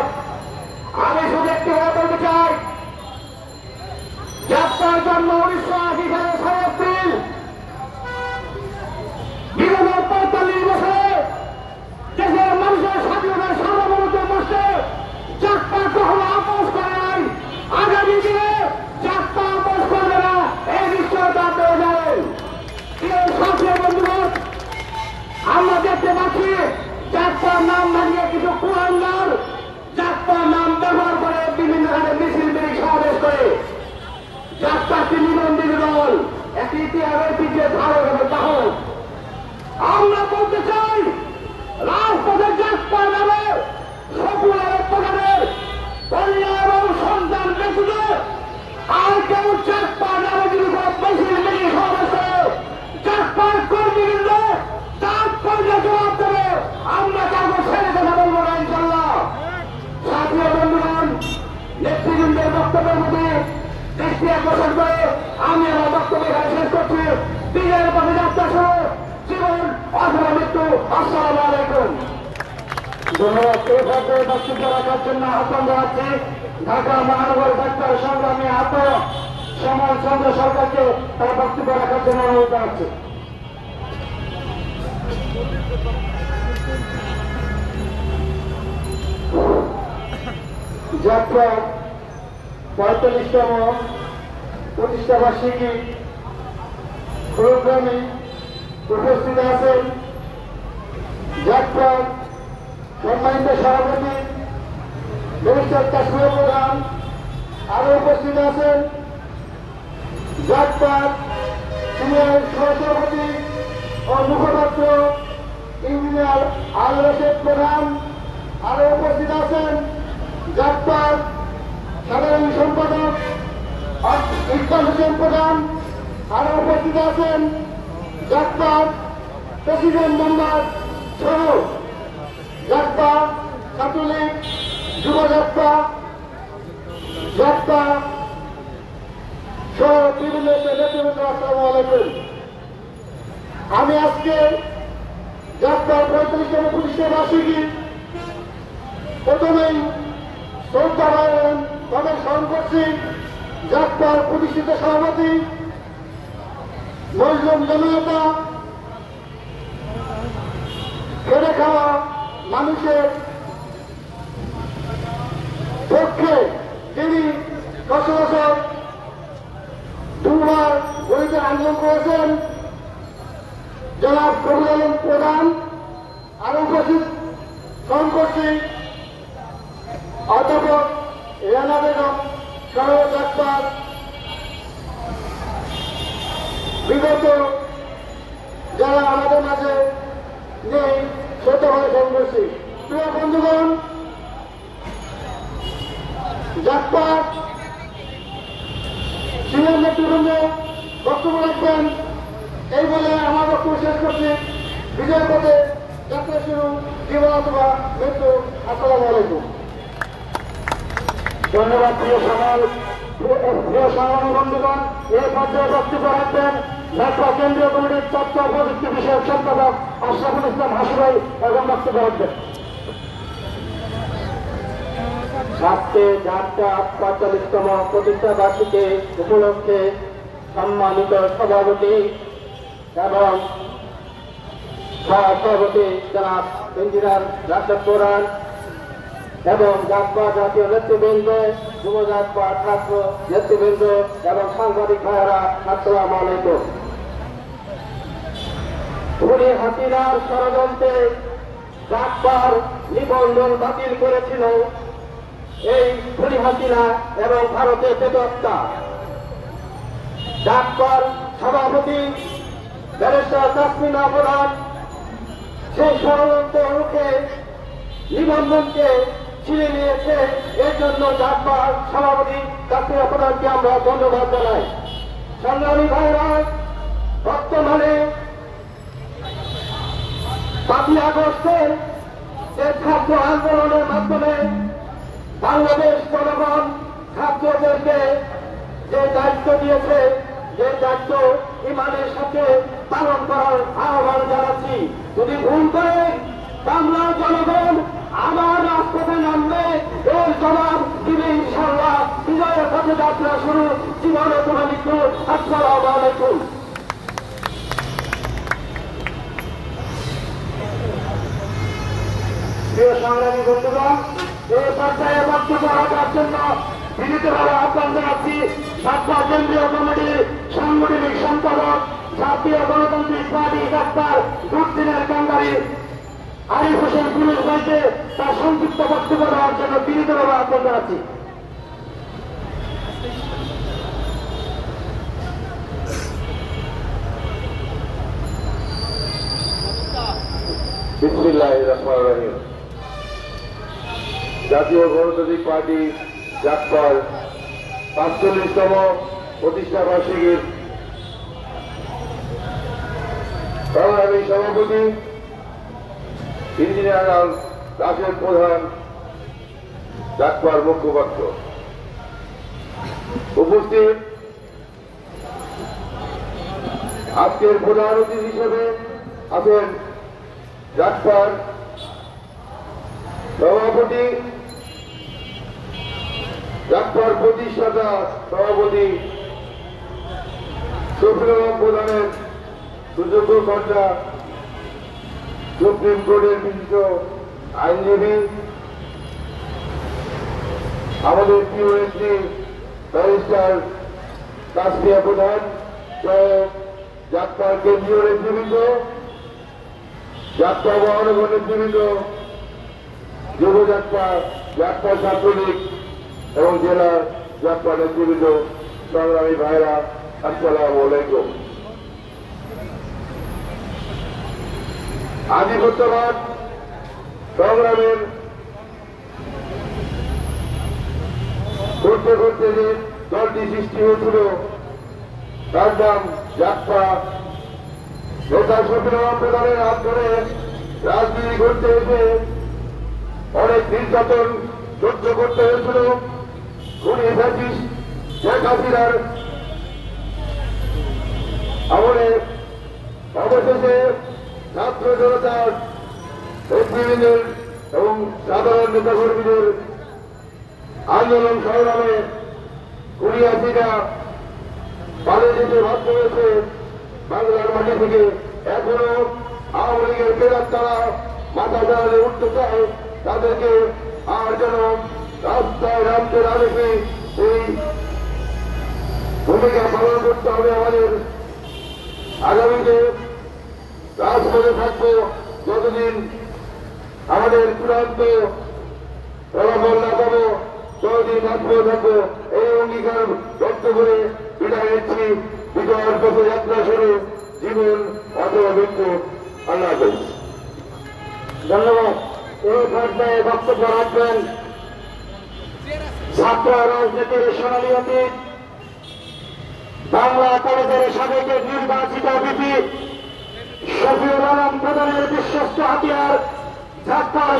আমি শুধু একটি কথা বলতে চাই, জন্ম 1980 সালে 6 এপ্রিল। বিগত 45 বছরে দেশের মানুষের স্বাধীনতার সার্বভৌমত্ব নষ্টে জাতটা কখনো আপোষ করে নাই। আগামী দিনে জাতটা আপোষ করবে না, এই নিশ্চয়তা পেয়ে যাবেন। সাথী বন্ধুগণ, আমরা দেখতে পাচ্ছি জাতটার নাম ভাঙিয়ে কিছু কুলাঙ্গার জাতটার নাম ব্যবহার করে বিভিন্ন ধরনের মিছিল মিলিক সমাবেশ করে। জাতটাকে নিবন্ধিত দল একটি ইতিহাসের পিছিয়ে ধারক এবং বাহক। আমরা বলতে চাই রাজপথে জাতটার নামে সকলের প্রধানের কন্যা এবং সন্তান ব্যতীত আর কেউ জাতটার নামে যদি মিছিল মিলিক সমাবেশ করে জাতটার কর্মীবৃন্দ তার কর্মে জবাব দেবে। আমরা কাউকে ছেড়ে কথা বলবো না ইনশাল্লাহ। সাথী বন্ধুগণ, নেতৃবৃন্দের বক্তব্যের মধ্যে দৃষ্টি আকর্ষণ করে আমি আমার বক্তব্য এখানে শেষ করছি। বিজয়ের পথে যাত্রা শুরু, জীবন অথবা মৃত্যু। আসসালামু আলাইকুম। ধন্যবাদ। এই পর্যায়ে বক্তব্য রাখার জন্য আহ্বান জানাচ্ছি ঢাকা মহানগর ডাক্তার সংগ্রামী আহ্বায়ক সমর চন্দ্র সরকারকে তার বক্তব্য রাখার জন্য অনুরোধ জানাচ্ছি। যাত্রা 45তম প্রতিষ্ঠাবার্ষিকী প্রোগ্রামে উপস্থিত আছেন যাত্রার সম্মানিত সভাপতি ব্যারিস্টার কাশ্মীর প্রধান। আরো উপস্থিত আছেন যাত্রার সিনিয়র সহসভাপতি ও মুখপাত্র ইঞ্জিনিয়ার আল রশিদ প্রধান। আরো উপস্থিত আছেন যাত্রার সাধারণ সম্পাদক ইকবাল হোসেন প্রধান। আরো উপস্থিত আছেন যাত্রার প্রেসিডেন্ট মেম্বার সহ যাত্রা ছাত্রলীগ যুবযাত্রা যাত্রা সহ বিভিন্ন নেতৃবৃন্দ। আসসালামু আলাইকুম। আমি আজকে যাত্রার 45তম প্রতিষ্ঠাবার্ষিকী প্রথমেই শ্রদ্ধা ভাবে স্মরণ করছি যাত্রার প্রতিষ্ঠিত সভাপতি মজলুম জনতা খেটে খাওয়া মানুষের পক্ষে তিনি বছর বছর দুবার গণিতে আন্দোলন করেছেন জনাব কবির আলম প্রধান। আরো উপস্থিত স্মরণ করছি অধ্যাপক রানা বেগম সহ যাত্রার বিগত যারা আমাদের মাঝে নেই শ্রদ্ধাভাবে স্মরণ করছি। প্রিয় বন্ধুগণ, যাত্রার সিনিয়র নেতৃবৃন্দ বক্তব্য রাখবেন এই বলে আমার বক্তব্য শেষ করছি। বিজয় পথে যাত্রা শুরু, জীবন অথবা মৃত্যু। আসসালামু আলাইকুম। ধন্যবাদ। প্রিয় সংগ্রামী বন্ধুগণ, এই পর্যায়ে বক্তব্য রাখবেন ঢাকা কেন্দ্রীয় কমিটির তথ্য প্রযুক্তি বিষয়ক সম্পাদক আশরাফুল ইসলাম হাসি ভাই এবং বক্তব্য রাখবেন। আজকে যাত্রা 45তম প্রতিষ্ঠা বার্ষিকী উপলক্ষে সম্মানিত সভাপতি এবং সহসভাপতি জনাব ইঞ্জিনিয়ার রাশেদ প্রধান এবং যাত্রা জাতীয় নেতৃবৃন্দ, যুবযাত্রা ছাত্র নেতৃবৃন্দ এবং সাংবাদিক ভাইয়েরা, আসসালামু আলাইকুম। খুনি হাসিনার ষড়যন্ত্রে যাত্রার নিবন্ধন বাতিল করেছিল এই খুনি হাসিনা এবং ভারতের প্রেতাত্মা। যাত্রার সভাপতি ব্যারিস্টার তাসমিনা প্রধান সেই ষড়যন্ত্র রুখে নিবন্ধনকে ছিঁড়ে নিয়েছে। এর জন্য যাত্রার সভাপতি তাসমিনা প্রধানকে আমরা ধন্যবাদ জানাই। সংগ্রামী ভাইরা, বর্তমানে 5ই আগস্টের যে ছাত্র আন্দোলনের মাধ্যমে বাংলাদেশ জনগণ ছাত্রদেরকে যে দায়িত্ব দিয়েছে, যে দায়িত্ব ইমানের সাথে পালন করার আহ্বান জানাচ্ছি। যদি ভুল করে বাংলার জনগণ আমার রাজপথে নামবে, এর জবাব দিবে ইনশাল্লাহ। বিজয়ের পথে যাত্রা শুরু, জীবন অথবা মৃত্যু। আসসালামু আলাইকুম। প্রিয় সংগ্রামী বন্ধুগণ, এই পর্যায়ে বক্তব্য রাখার জন্য বিনীতভাবে আহ্বান জানাচ্ছি ছাত্র কেন্দ্রীয় কমিটির সাংগঠনিক সম্পাদক জাতীয় গণতান্ত্রিক পার্টি ডাক্তার দুর্দিনের কাঙ্গারি আরিফ হোসেন পুলিশ ভাইকে তার সংক্ষিপ্ত বক্তব্য দেওয়ার জন্য বিনীতভাবে আহ্বান জানাচ্ছি। বিসমিল্লাহির রহমানির রহিম। জাতীয় গণতান্ত্রিক পার্টি জাকপার ৪৫তম প্রতিষ্ঠা বার্ষিকীর সংগ্রামী সভাপতি ইঞ্জিনিয়ার রাশেদ প্রধান, জাকপার মুখপাত্র, উপস্থিত আজকের প্রধান অতিথি হিসেবে আছেন জাকপার সভাপতি, জাকপার প্রতিষ্ঠাতা সভাপতি শফিউল প্রধানের সুযোগ্য কর্তা, সুপ্রিম কোর্টের বিশিষ্ট আইনজীবী, আমাদের প্রিয় নেত্রী ব্যারিস্টার তাসফিয়া প্রধান সহ জাকপার কেন্দ্রীয় নেতৃবৃন্দ, জাকপা মহানগর নেতৃবৃন্দ, যুব জাকপা, জাকপা ছাত্রলীগ এবং জেলার জাকপা নেতৃবৃন্দ, সংগ্রামী ভাইরা, আসসালামু আলাইকুম। আধিপত্যবাদ সংগ্রামের করতে করতে যে দলটি সৃষ্টি হয়েছিল তার নাম জাকপা। নেতা শফিউল প্রধানের হাত ধরে রাজনীতি করতে এসে অনেক নির্যাতন সহ্য করতে হয়েছিল। খুনি ফ্যাসিস্ট শেখ হাসিনার আমলে অবশেষে ছাত্র জনতার নেতৃবৃন্দের এবং সাধারণ নেতাকর্মীদের আন্দোলন সংগ্রামে খুনি হাসিনা পালিয়ে যেতে বাধ্য হয়েছে বাংলার মাটি থেকে। এখনো আওয়ামী লীগের ফেরার তারা মাথা দাঁড়ালে উঠতে চায়, তাদেরকে আর যেন রাস্তায় নামতে না দেখে এই ভূমিকা পালন করতে হবে আমাদের। আগামীতে রাজপথে থাকবো যতদিন আমাদের চূড়ান্ত ফলাফল না পাবো ততদিন রাজপথে থাকবো। এই অঙ্গীকার ব্যক্ত করে বিদায় নিচ্ছি। বিজয়ের পথে যাত্রা শুরু, জীবন অথবা মৃত্যু। আল্লাহ হাফেজ। ধন্যবাদ। এই পর্যায়ে বক্তব্য রাখবেন ছাত্র রাজনীতির সোনালী অতীত বাংলা কলেজের সাবেক নির্বাচিত ভিপি শফিউল আলম প্রধানের বিশ্বস্ত হাতিয়ার। জাকপার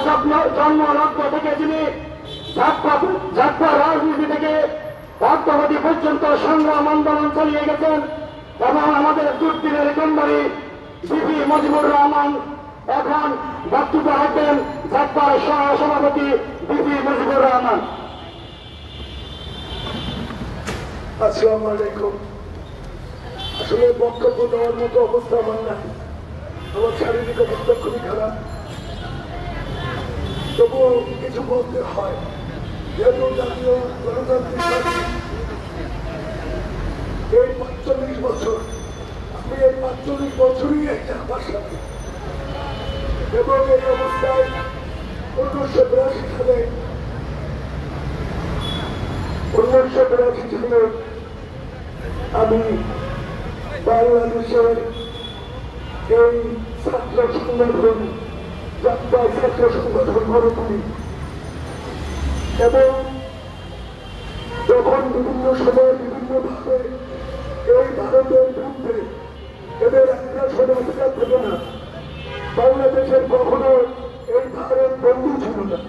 জন্মলগ্ন থেকে যিনি জাকপার রাজনীতি থেকে অদ্যাবধি পর্যন্ত সংগ্রাম আন্দোলন চালিয়ে গেছেন এবং আমাদের দুর্দিনের কান্ডারি ভিপি মুজিবুর রহমান এখন বক্তব্য রাখবেন জাকপার সভাপতি ভিপি মুজিবুর রহমান। আসসালামু আলাইকুম। আসলে বক্তব্য দেওয়ার মতো অবস্থা আমার নাই, আমার শারীরিক অবস্থা খুবই খারাপ, তবুও কিছু বলতে হয়। যেহেতু জাতীয় গণতান্ত্রিক পার্টি এই ৪৫ বছর, আমি এই ৪৫ বছরই একটা আমার সাথে, এবং এই অবস্থায় ১৯৮২ সালে ১৯৮২ সালে আমি বাংলাদেশের এই ছাত্র সংগঠন জাতীয় ছাত্র সংগঠন গড়ে তুলি এবং যখন বিভিন্ন সময় বিভিন্নভাবে এই ভারতের বিরুদ্ধে এদের একটা অধিকার থাকে না, বাংলাদেশের কখনো এই ভারত বন্ধু ছিল না,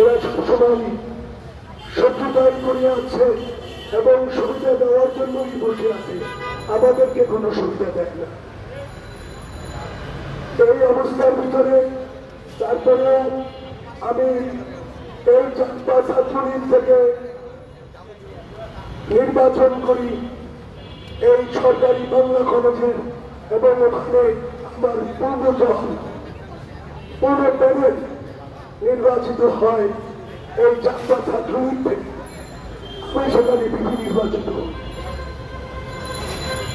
এরা সবসময় শত্রুতাই করে আছে এবং সুবিধা দেওয়ার জন্যই বসে আছে, আমাদেরকে কোনো সুবিধা দেয় না। এই অবস্থার ভিতরে তারপরে আমি এই জাতীয় ছাত্রলীগ থেকে নির্বাচন করি এই সরকারি বাংলা কলেজের, এবং ওখানে আমার পূর্ণভাবে নির্বাচিত হয় এই জাতীয় ছাত্রলীগ থেকে। আমি সেখানে বিধি নির্বাচিত।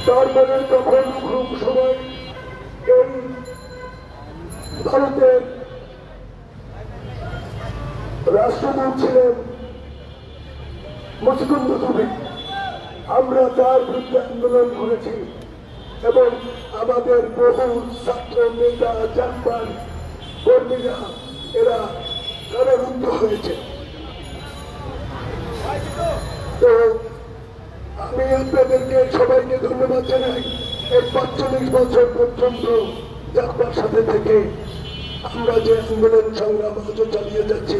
তারপরে তখন খুব সময় এই ভারতের রাষ্ট্রদূত ছিলেন মুচকুন্দ দুবে। আমরা তার বিরুদ্ধে আন্দোলন করেছি এবং আমাদের বহু ছাত্র নেতা জাপান কর্মীরা এরা কারারুদ্ধ হয়েছে। তো আমি আপনাদেরকে সবাইকে ধন্যবাদ জানাই। এই ৪৫ বছর পর্যন্ত জাপার সাথে থেকে আমরা যে আন্দোলন সংগ্রাম আজও চালিয়ে যাচ্ছি।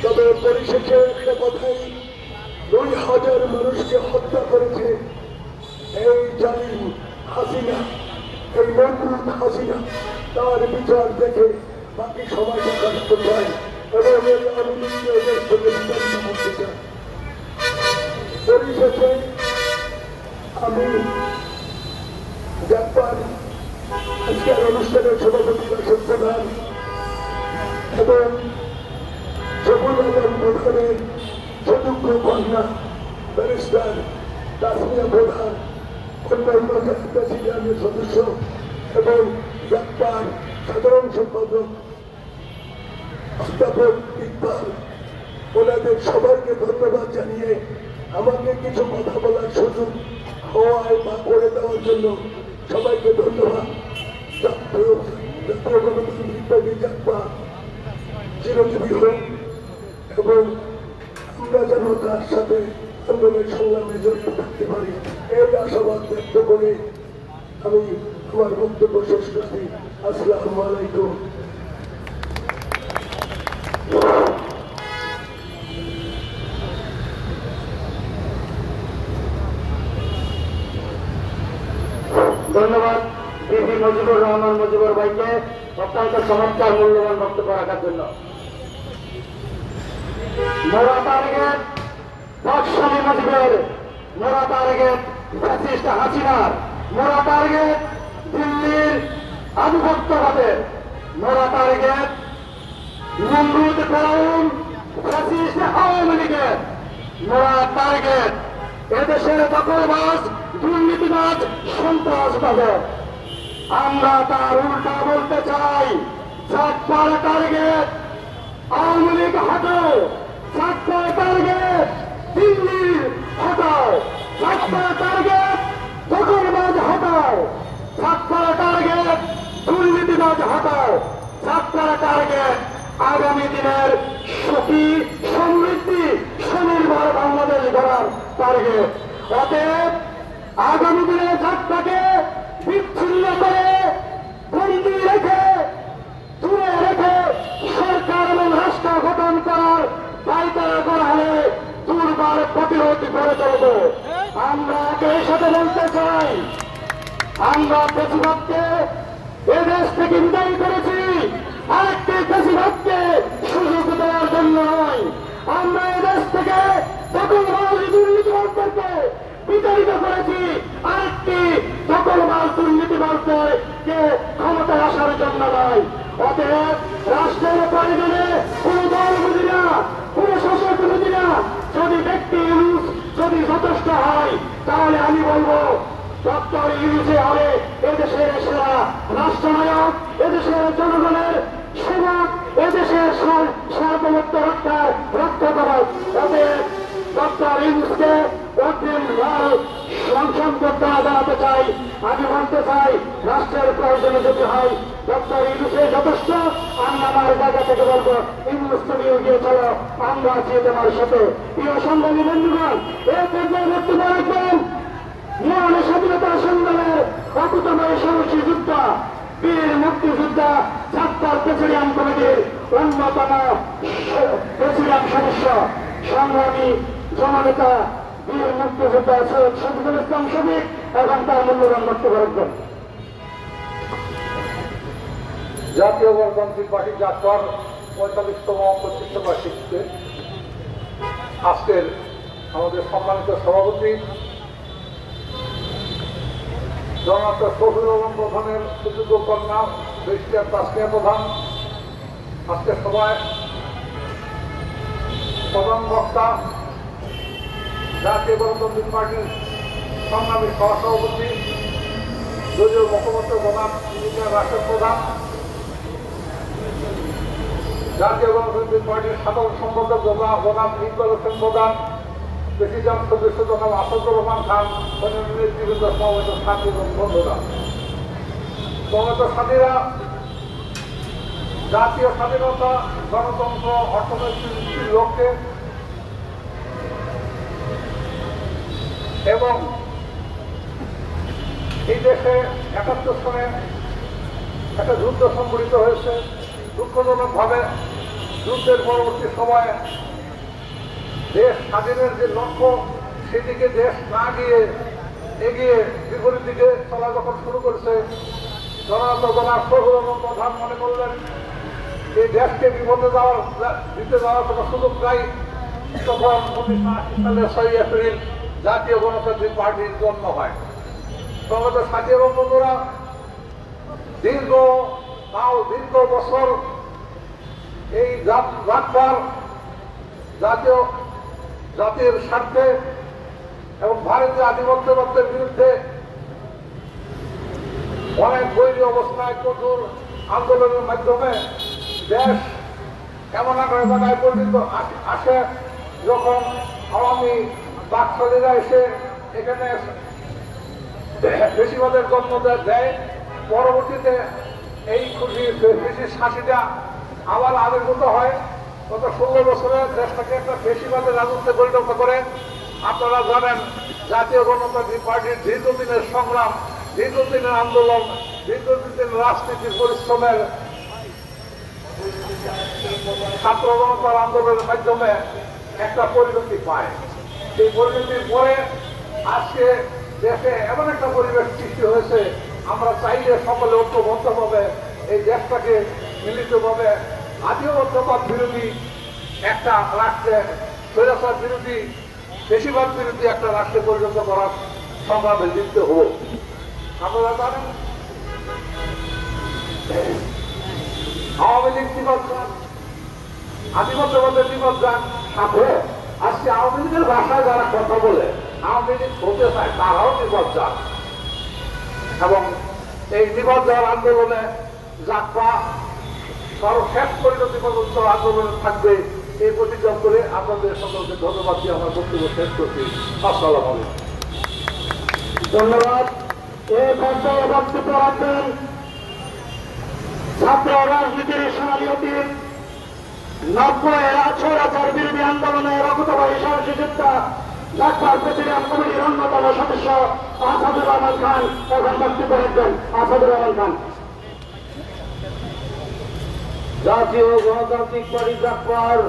তবে পরিশেষে একটা কথাই, ২০০০ মানুষকে হত্যা করেছে এই জালিম হাসিনা, এই মনরুদ হাসিনা। তার বিচার দেখে বাকি সবাইকে কষ্ট পায় এবং এই আন্দোলনকে দেশ থেকে বিতাড়িত করতে চায়। পরিশেষে আমি জাপান আজকের অনুষ্ঠানের সভাপতি রাষ্ট্র প্রধান এবং সবুল আলম প্রধানের সুযোগ্য কন্যা ব্যারিস্টার তাসমিয়া প্রধান, অন্যান্য প্রেসিডেন্টের সদস্য এবং জাপান সাধারণ সম্পাদক অধ্যাপক ইকবাল, ওনাদের সবাইকে ধন্যবাদ জানিয়ে আমাকে কিছু কথা বলার সুযোগ হওয়ায় বা করে দেওয়ার জন্য সবাইকে ধন্যবাদ। জাতীয় গণতান্ত্রিক পার্টি জাপা চিরজীবী হোক এবং আমরা যেন তার সাথে আন্দোলনের সংগ্রামে জড়িত থাকতে পারি, এই আশাবাদ ব্যক্ত করে আমি আমার বক্তব্য শেষ করছি। আসসালামু আলাইকুম। ধন্যবাদ বিপি মুজিবুর রহমান মুজিবুর ভাইকে অত্যন্ত চমৎকার মূল্যবান বক্তব্য রাখার জন্য। মোরা টার্গেট বাকশালী মুজিবের, মোরা টার্গেট ফ্যাসিস্ট হাসিনার, মোরা টার্গেট দিল্লির আধিপত্যবাদের, মোরা টার্গেট নমরুদ ফেরাউন ফ্যাসিস্ট আওয়ামী লীগের, মোরা টার্গেট এদেশের দখলবাজ দুর্নীতিবাজ সন্ত্রাসবাদের। আমরা তার উল্টা বলতে চাই, জাপার টার্গেট আওয়ামী লীগ হটাও, জাপার টার্গেট দিল্লির হটাও, জাপার টার্গেট দখলবাজ হটাও, জাপার টার্গেট দুর্নীতিবাজ হটাও, জাপার টার্গেট আগামী দিনের সুখী সমৃদ্ধি স্বনির্ভর বাংলাদেশ গড়ার টার্গেট। অতএব আগামী দিনে যাত্রাকে বিচ্ছিন্ন করে বন্দী রেখে দূরে রেখে সরকার এবং রাষ্ট্র গঠন করার পায়তারা করা হলে দুর্বার প্রতিরোধ করে চলব। আমরা এর সাথে বলতে চাই, আমরা বেশিরভাগকে এদেশ থেকে বিদায় করেছি আরেকটি বেশিরভাগকে সুযোগ দেওয়ার জন্য নয়। আমরা এদেশ থেকে দখলবাজ দুর্নীতিবাজদেরকে বিতাড়িত করেছি আরেকটি দখলবাজ দুর্নীতিবাজদেরকে ক্ষমতায় আসার জন্য নয়। অতএব রাষ্ট্রের প্রয়োজনে কোন দল বুঝি না, কোন শাসক বুঝি না। যদি ব্যক্তি ইউনুস যদি যথেষ্ট হয়, তাহলে আমি বলবো ডক্টর ইউনুসে হবে এদেশের সেরা রাষ্ট্রনায়ক, এদেশের জনগণের সেবক, এদেশের সার্বভৌমত্ব রক্ষা করার। অতএব ডক্টর ইউনুসকে অগ্রিম লাল সম্বর্ধনা জানাতে চাই। আমি বলতে চাই, রাষ্ট্রের প্রয়োজনে যদি হয় ডক্টর ইউনুসে যথেষ্ট। আমি আমার জায়গা থেকে বলবো, ইউনুস তুমি এগিয়ে চলো, আমরা আছি তোমার সাথে। প্রিয় সংগ্রামী বন্ধুগণ, এই পর্যায়ে বক্তব্য রাখবেন মহান স্বাধীনতা সংগ্রামের অকুতময় সাহসী যোদ্ধা, বীর মুক্তিযোদ্ধা, জাপার প্রেসিডিয়াম কমিটির অন্যতম প্রেসিডিয়াম সদস্য, সংগ্রামী জননেতা, বীর মুক্তিযোদ্ধা সৈয়দ শফিকুল ইসলাম শফিক এবং তার মূল্যবান বক্তব্য রাখবেন। জাতীয় গণতান্ত্রিক পার্টি জাপার ৪৫তম প্রতিষ্ঠা বার্ষিকীতে আজকের আমাদের সম্মানিত সভাপতি জনতা শফিউল আলম প্রধানের সুযোগ্য কন্যা ব্যারিস্টার তাসমিয়া প্রধান, আজকে সভায় প্রধান বক্তা জাতীয় গণতান্ত্রিক পার্টির সংগ্রামী সহসভাপতি দলীয় মুখপাত্র জনাব ইঞ্জিনিয়ার রাশেদ প্রধান, জাতীয় গণতান্ত্রিক পার্টির সাধারণ সম্পাদক জনাব ইকবাল হোসেন প্রধান, প্রেসিডেন্ট সদস্য জনাব আসাদুর রহমান খান, অন্যান্য নেতৃবৃন্দ, সমবেত সাথী এবং বন্ধুরা, সমবেত সাথীরা, জাতীয় স্বাধীনতা, গণতন্ত্র, অর্থনৈতিক লক্ষ্যে এবং এই দেশে ৭১ সনে একটা যুদ্ধ সংঘটিত হয়েছে। দুঃখজনকভাবে যুদ্ধের পরবর্তী সময়ে দেশ স্বাধীনের যে লক্ষ্য সেদিকে দেশ না গিয়ে এগিয়ে বিপরীত দিকে চলা যখন শুরু করেছে, জনতা জনাব শফিউল আলম প্রধান মনে করলেন এই দেশকে বিপদে দিতে যাওয়ার কোনো সুযোগ নাই। তখন 1980 সালের 6 এপ্রিল জাতীয় গণতান্ত্রিক পার্টির জন্ম হয়। সমবেত সাথী এবং বন্ধুরা, দীর্ঘ বছর এই যাত্রার জাতির স্বার্থে এবং ভারতীয় আধিপত্যবাদের বিরুদ্ধে অনেক বৈরী অবস্থায় কঠোর আন্দোলনের মাধ্যমে দেশ এমন একটা জায়গায় পরিণত আসে যখন আওয়ামী বাকশালীরা এসে এখানে বেশিবাদের জন্ম দেয়। পরবর্তীতে এই বেশি শাসিটা আবার আবির্ভূত হয়। গত 16 বছরে দেশটাকে একটা বেশিবাদের রাজত্বে পরিণত করে। আপনারা জানেন জাতীয় গণতান্ত্রিক পার্টির দীর্ঘদিনের সংগ্রাম, দীর্ঘদিনের আন্দোলন, দীর্ঘদিনের রাজনীতির পরিশ্রমের ছাত্র জনতার আন্দোলনের মাধ্যমে একটা পরিণতি পায়। সেই পরিণতির পরে আজকে দেশে এমন একটা পরিবেশ সৃষ্টি হয়েছে, আমরা চাইলে সকলে ঐক্যবদ্ধভাবে এই দেশটাকে মিলিতভাবে আধিপত্যবাদ বিরোধী একটা রাষ্ট্রে, স্বৈরাচার বিরোধী, বেশিরভাগ বিরোধী একটা রাষ্ট্রে পরিণত করার সংগ্রামে লিপ্ত হোক। আপনারা জানেন আওয়ামী লীগ বিপদগান, আধিপত্যবাদের বিপদগান সাথে আজকে আওয়ামী লীগের ভাষায় যারা কথা বলে আওয়ামী লীগ হতে চায় তারাও বিপদগান। এবং এই বিপদগান আন্দোলনে যাত্রা সর্বশেষ পরিণতি পর্যন্ত আন্দোলনে থাকবে এই প্রতিজ্ঞা করে আপনাদের সকলকে ধন্যবাদ দিয়ে আমার বক্তব্য শেষ করছি। আসসালামু আলাইকুম। ধন্যবাদ। এই পর্যায়ে বক্তব্য রাখবেন ছাত্র রাজনীতির সোনালী অতীত 90-এর স্বৈরাচার বিরোধী আন্দোলনে রক্তবাহী সাহসী যোদ্ধা ঢাকার প্রেসিডেন্ট কমিটির অন্যতম সদস্য আসাদুর রহমান খান। এখন বক্তব্য রাখবেন আসাদুর রহমান খান। জাতীয় গণতান্ত্রিক পার্টি যাত্রার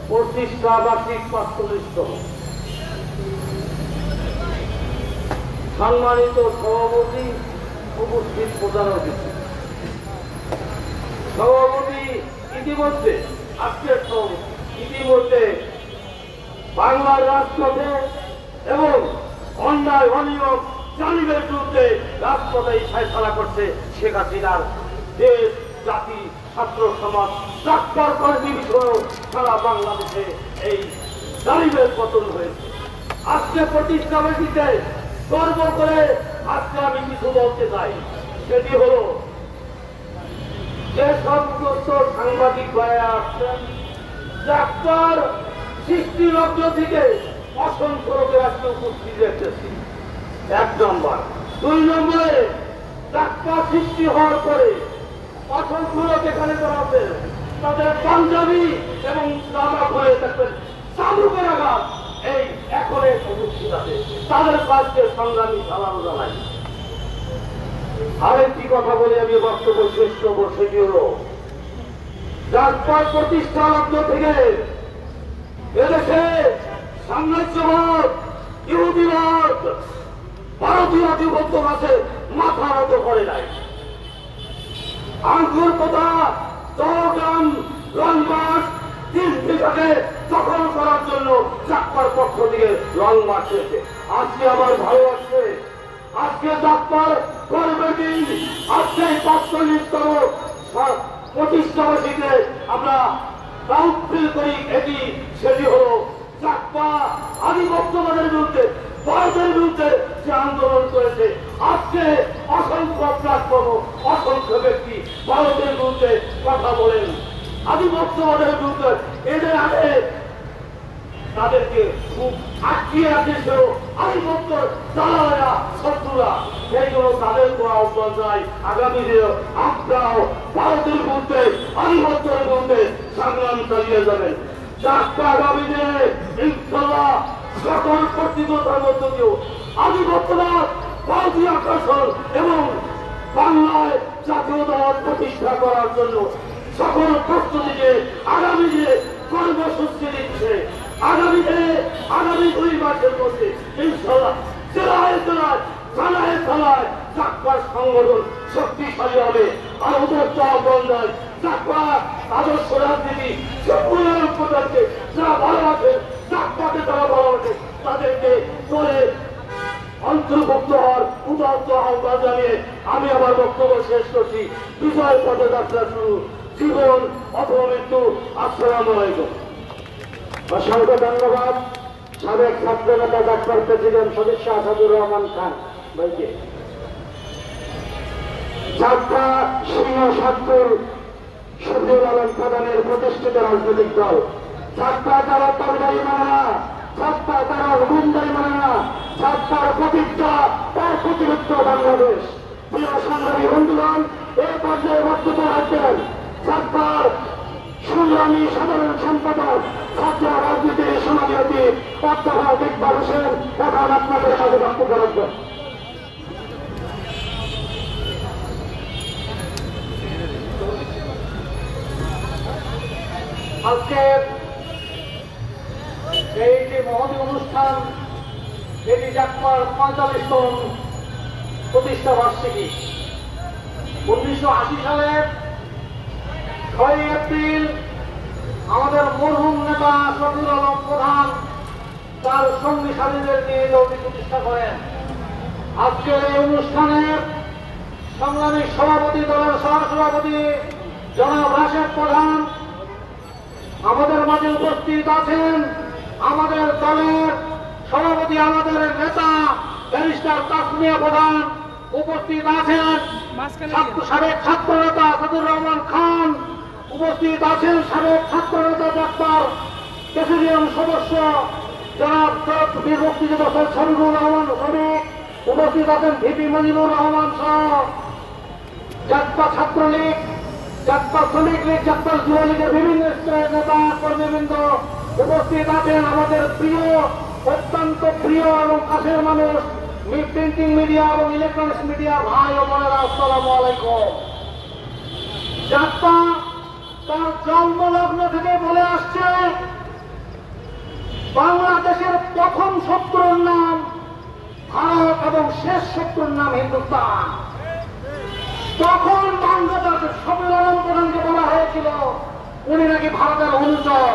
প্রতিষ্ঠা বার্ষিক ৪৫তম। সম্মানিত সভাপতি, উপস্থিত প্রধান অতিথি, সভাপতি ইতিমধ্যে আজকের সভাপতি ইতিমধ্যে বাংলার রাজপথে এবং অন্যায় অনিয়ম জালিমের বিরুদ্ধে রাজপথে ফয়সালা করছে শেখ হাসিনার দেশ, জাতি, ছাত্র সমাজ ডাক্তার কর্মী বিষয় সারা বাংলাদেশে এই জালিমের পতন হয়েছে। আজকে প্রতিষ্ঠা বার্ষিকীতে গর্ব করে আজকে আমি কিছু বলতে চাই। সেটি হল যে সমস্ত সাংবাদিক ভাইয়া আসছেন, ডাক্তার সৃষ্টি লগ্ন থেকে অসংখ্য লোকের আজকে উপস্থিত দেখতেছি। 1 নম্বর। 2 নম্বরে ডাক্তার সৃষ্টি হওয়ার পরে অসংখ্য লোক এখানে দাঁড়াবে, তাদের পাঞ্জাবি এবং জামা পরে থাকবেন চালুকের আঘাত এই এখনের উপস্থিত আছে, তাদের কাজকে সংগ্রামী সালাম জানাই। আরেকটি কথা বলে আমি বক্তব্য শেষ করবো, সেটি হল ডাক্তার প্রতিষ্ঠা লগ্ন থেকে এদেশে সাম্রাজ্যবাদ, ইহুদিবাদ, ভারতীয় আধিপত্য আছে মাথা নত করে নাই। আঙ্গুর পোতা, দহগ্রাম, লংমার্চ, তিন বিভাগে দখল করার জন্য চাকমার পক্ষ থেকে লং মার্চ হয়েছে। আজকে আমার ভালো লাগছে, আজকে চাকমার গর্বের দিন, আজকে ৪৫তম প্রতিষ্ঠাবাসীতে আমরা প্রাউড ফিল করি। সেটি হল চাকমা আধিপত্যবাদের বিরুদ্ধে, ভারতের বিরুদ্ধে যে আন্দোলন করেছে। আজকে অসংখ্য প্ল্যাটফর্ম, অসংখ্য ব্যক্তি ভারতের বিরুদ্ধে কথা বলেন, আধিপত্যবাদের বিরুদ্ধে। এদের আগে তাদেরকে খুব আটকিয়ে রাখেছিল আধিপত্য দালালেরা, শত্রুরা। সেইগুলো তাদেরকে আহ্বান যায়, আগামী দিনে আপনারাও ভারতের বিরুদ্ধে, আধিপত্যের বিরুদ্ধে সংগ্রাম চালিয়ে যাবেন। চাকমা আগামী দিনে ইনশাআল্লাহ সকল কর্তৃত্বতার মধ্য দিয়েও আধিপত্যবাদ, ভারতীয় আকর্ষণ এবং বাংলায় জাতীয়তাবাদ প্রতিষ্ঠা করার জন্য সকল প্রস্তুতিকে আগামী দিনে কর্মসূচি দিচ্ছে। আগামী দিনে, আগামী 2 মাসের মধ্যে ইনশাআল্লাহ জেলায় জেলায়, থানায় থানায় চাকমার সংগঠন শক্তিশালী হবে। আর ওদের তো আহ্বান যায়, চাকমা আদর্শ রাজনীতি সম্পূর্ণ প্রধানকে যারা ভালোবাসে, চাকমাকে যারা ভালোবাসে, তাদেরকে দলে অন্তর্ভুক্ত হওয়ার উদাত্ত আহ্বান জানিয়ে আমি আমার বক্তব্য শেষ করছি। বিজয় পথে যাত্রা শুরু, জীবন অথবা মৃত্যু। আসসালামু আলাইকুম। অসংখ্য ধন্যবাদ সাবেক ছাত্র নেতা ডাক্তার প্রেসিডেন্ট সদস্য আসাদুর রহমান খান ভাইকে। চাকমা সিংহ সাতপুর শফিউল আলম প্রধানের প্রতিষ্ঠিত রাজনৈতিক দল। চাকমা তারা তরবারি মানে না, চাকমা তারা গুন্ডারি মানে না, চাকমার প্রতিষ্ঠা তার প্রতিরুদ্ধ বাংলাদেশ। প্রিয় সংগ্রামী বন্ধুগণ, এই পর্যায়ে বক্তব্য রাখবেন চাকমার সংগ্রামী সাধারণ সম্পাদক, ছাত্র রাজনীতির সমাজী অধ্যাপক ইকবাল হোসেন। এখন আপনাদের সাথে বক্তব্য রাখবেন। আজকে এই যে মহতী অনুষ্ঠান, এটি চাকমার 45তম প্রতিষ্ঠা বার্ষিকী। 1980 সালের 6 এপ্রিল আমাদের মরহুম নেতা শফিউল আলম প্রধান তার সঙ্গী সাথীদের নিয়ে দলটি প্রতিষ্ঠা করেন। আজকের এই অনুষ্ঠানে সংগ্রামী সভাপতি, দলের সহসভাপতি জনাব রাশেদ প্রধান আমাদের মাঝে উপস্থিত আছেন। আমাদের দলের সভাপতি, আমাদের নেতা ব্যারিস্টার তাসমিয়া প্রধান উপস্থিত আছেন। সাবেক ছাত্র নেতা আসাদুর রহমান খান উপস্থিত আছেন। সাবেক ছাত্র নেতা ডাক্তার প্রেসিডিয়াম সদস্য জনাব বীর মুক্তিযোদ্ধা সৈয়দ শফিকুর রহমান শফিক উপস্থিত আছেন। ভিপি মজিবুর রহমান সহ চাকমা ছাত্রলীগ, চাকমা শ্রমিক লীগ, চাকমা যুব লীগের বিভিন্ন স্তরের নেতা কর্মীবৃন্দ উপস্থিত আছেন। আমাদের প্রিয়, অত্যন্ত প্রিয় এবং কাছের মানুষ প্রিন্টিং মিডিয়া এবং ইলেকট্রনিক্স মিডিয়া ভাই ও বোনেরা, আসসালামু আলাইকুম। চাকমা তার জন্মলগ্ন থেকে বলে আসছে বাংলাদেশের প্রথম শত্রুর নাম ভারত এবং শেষ শত্রুর নাম হিন্দুস্তান। তখন বাংলাদেশের শফিউল আলম প্রধানকে বলা হয়েছিল উনি নাকি ভারতের অনুচর।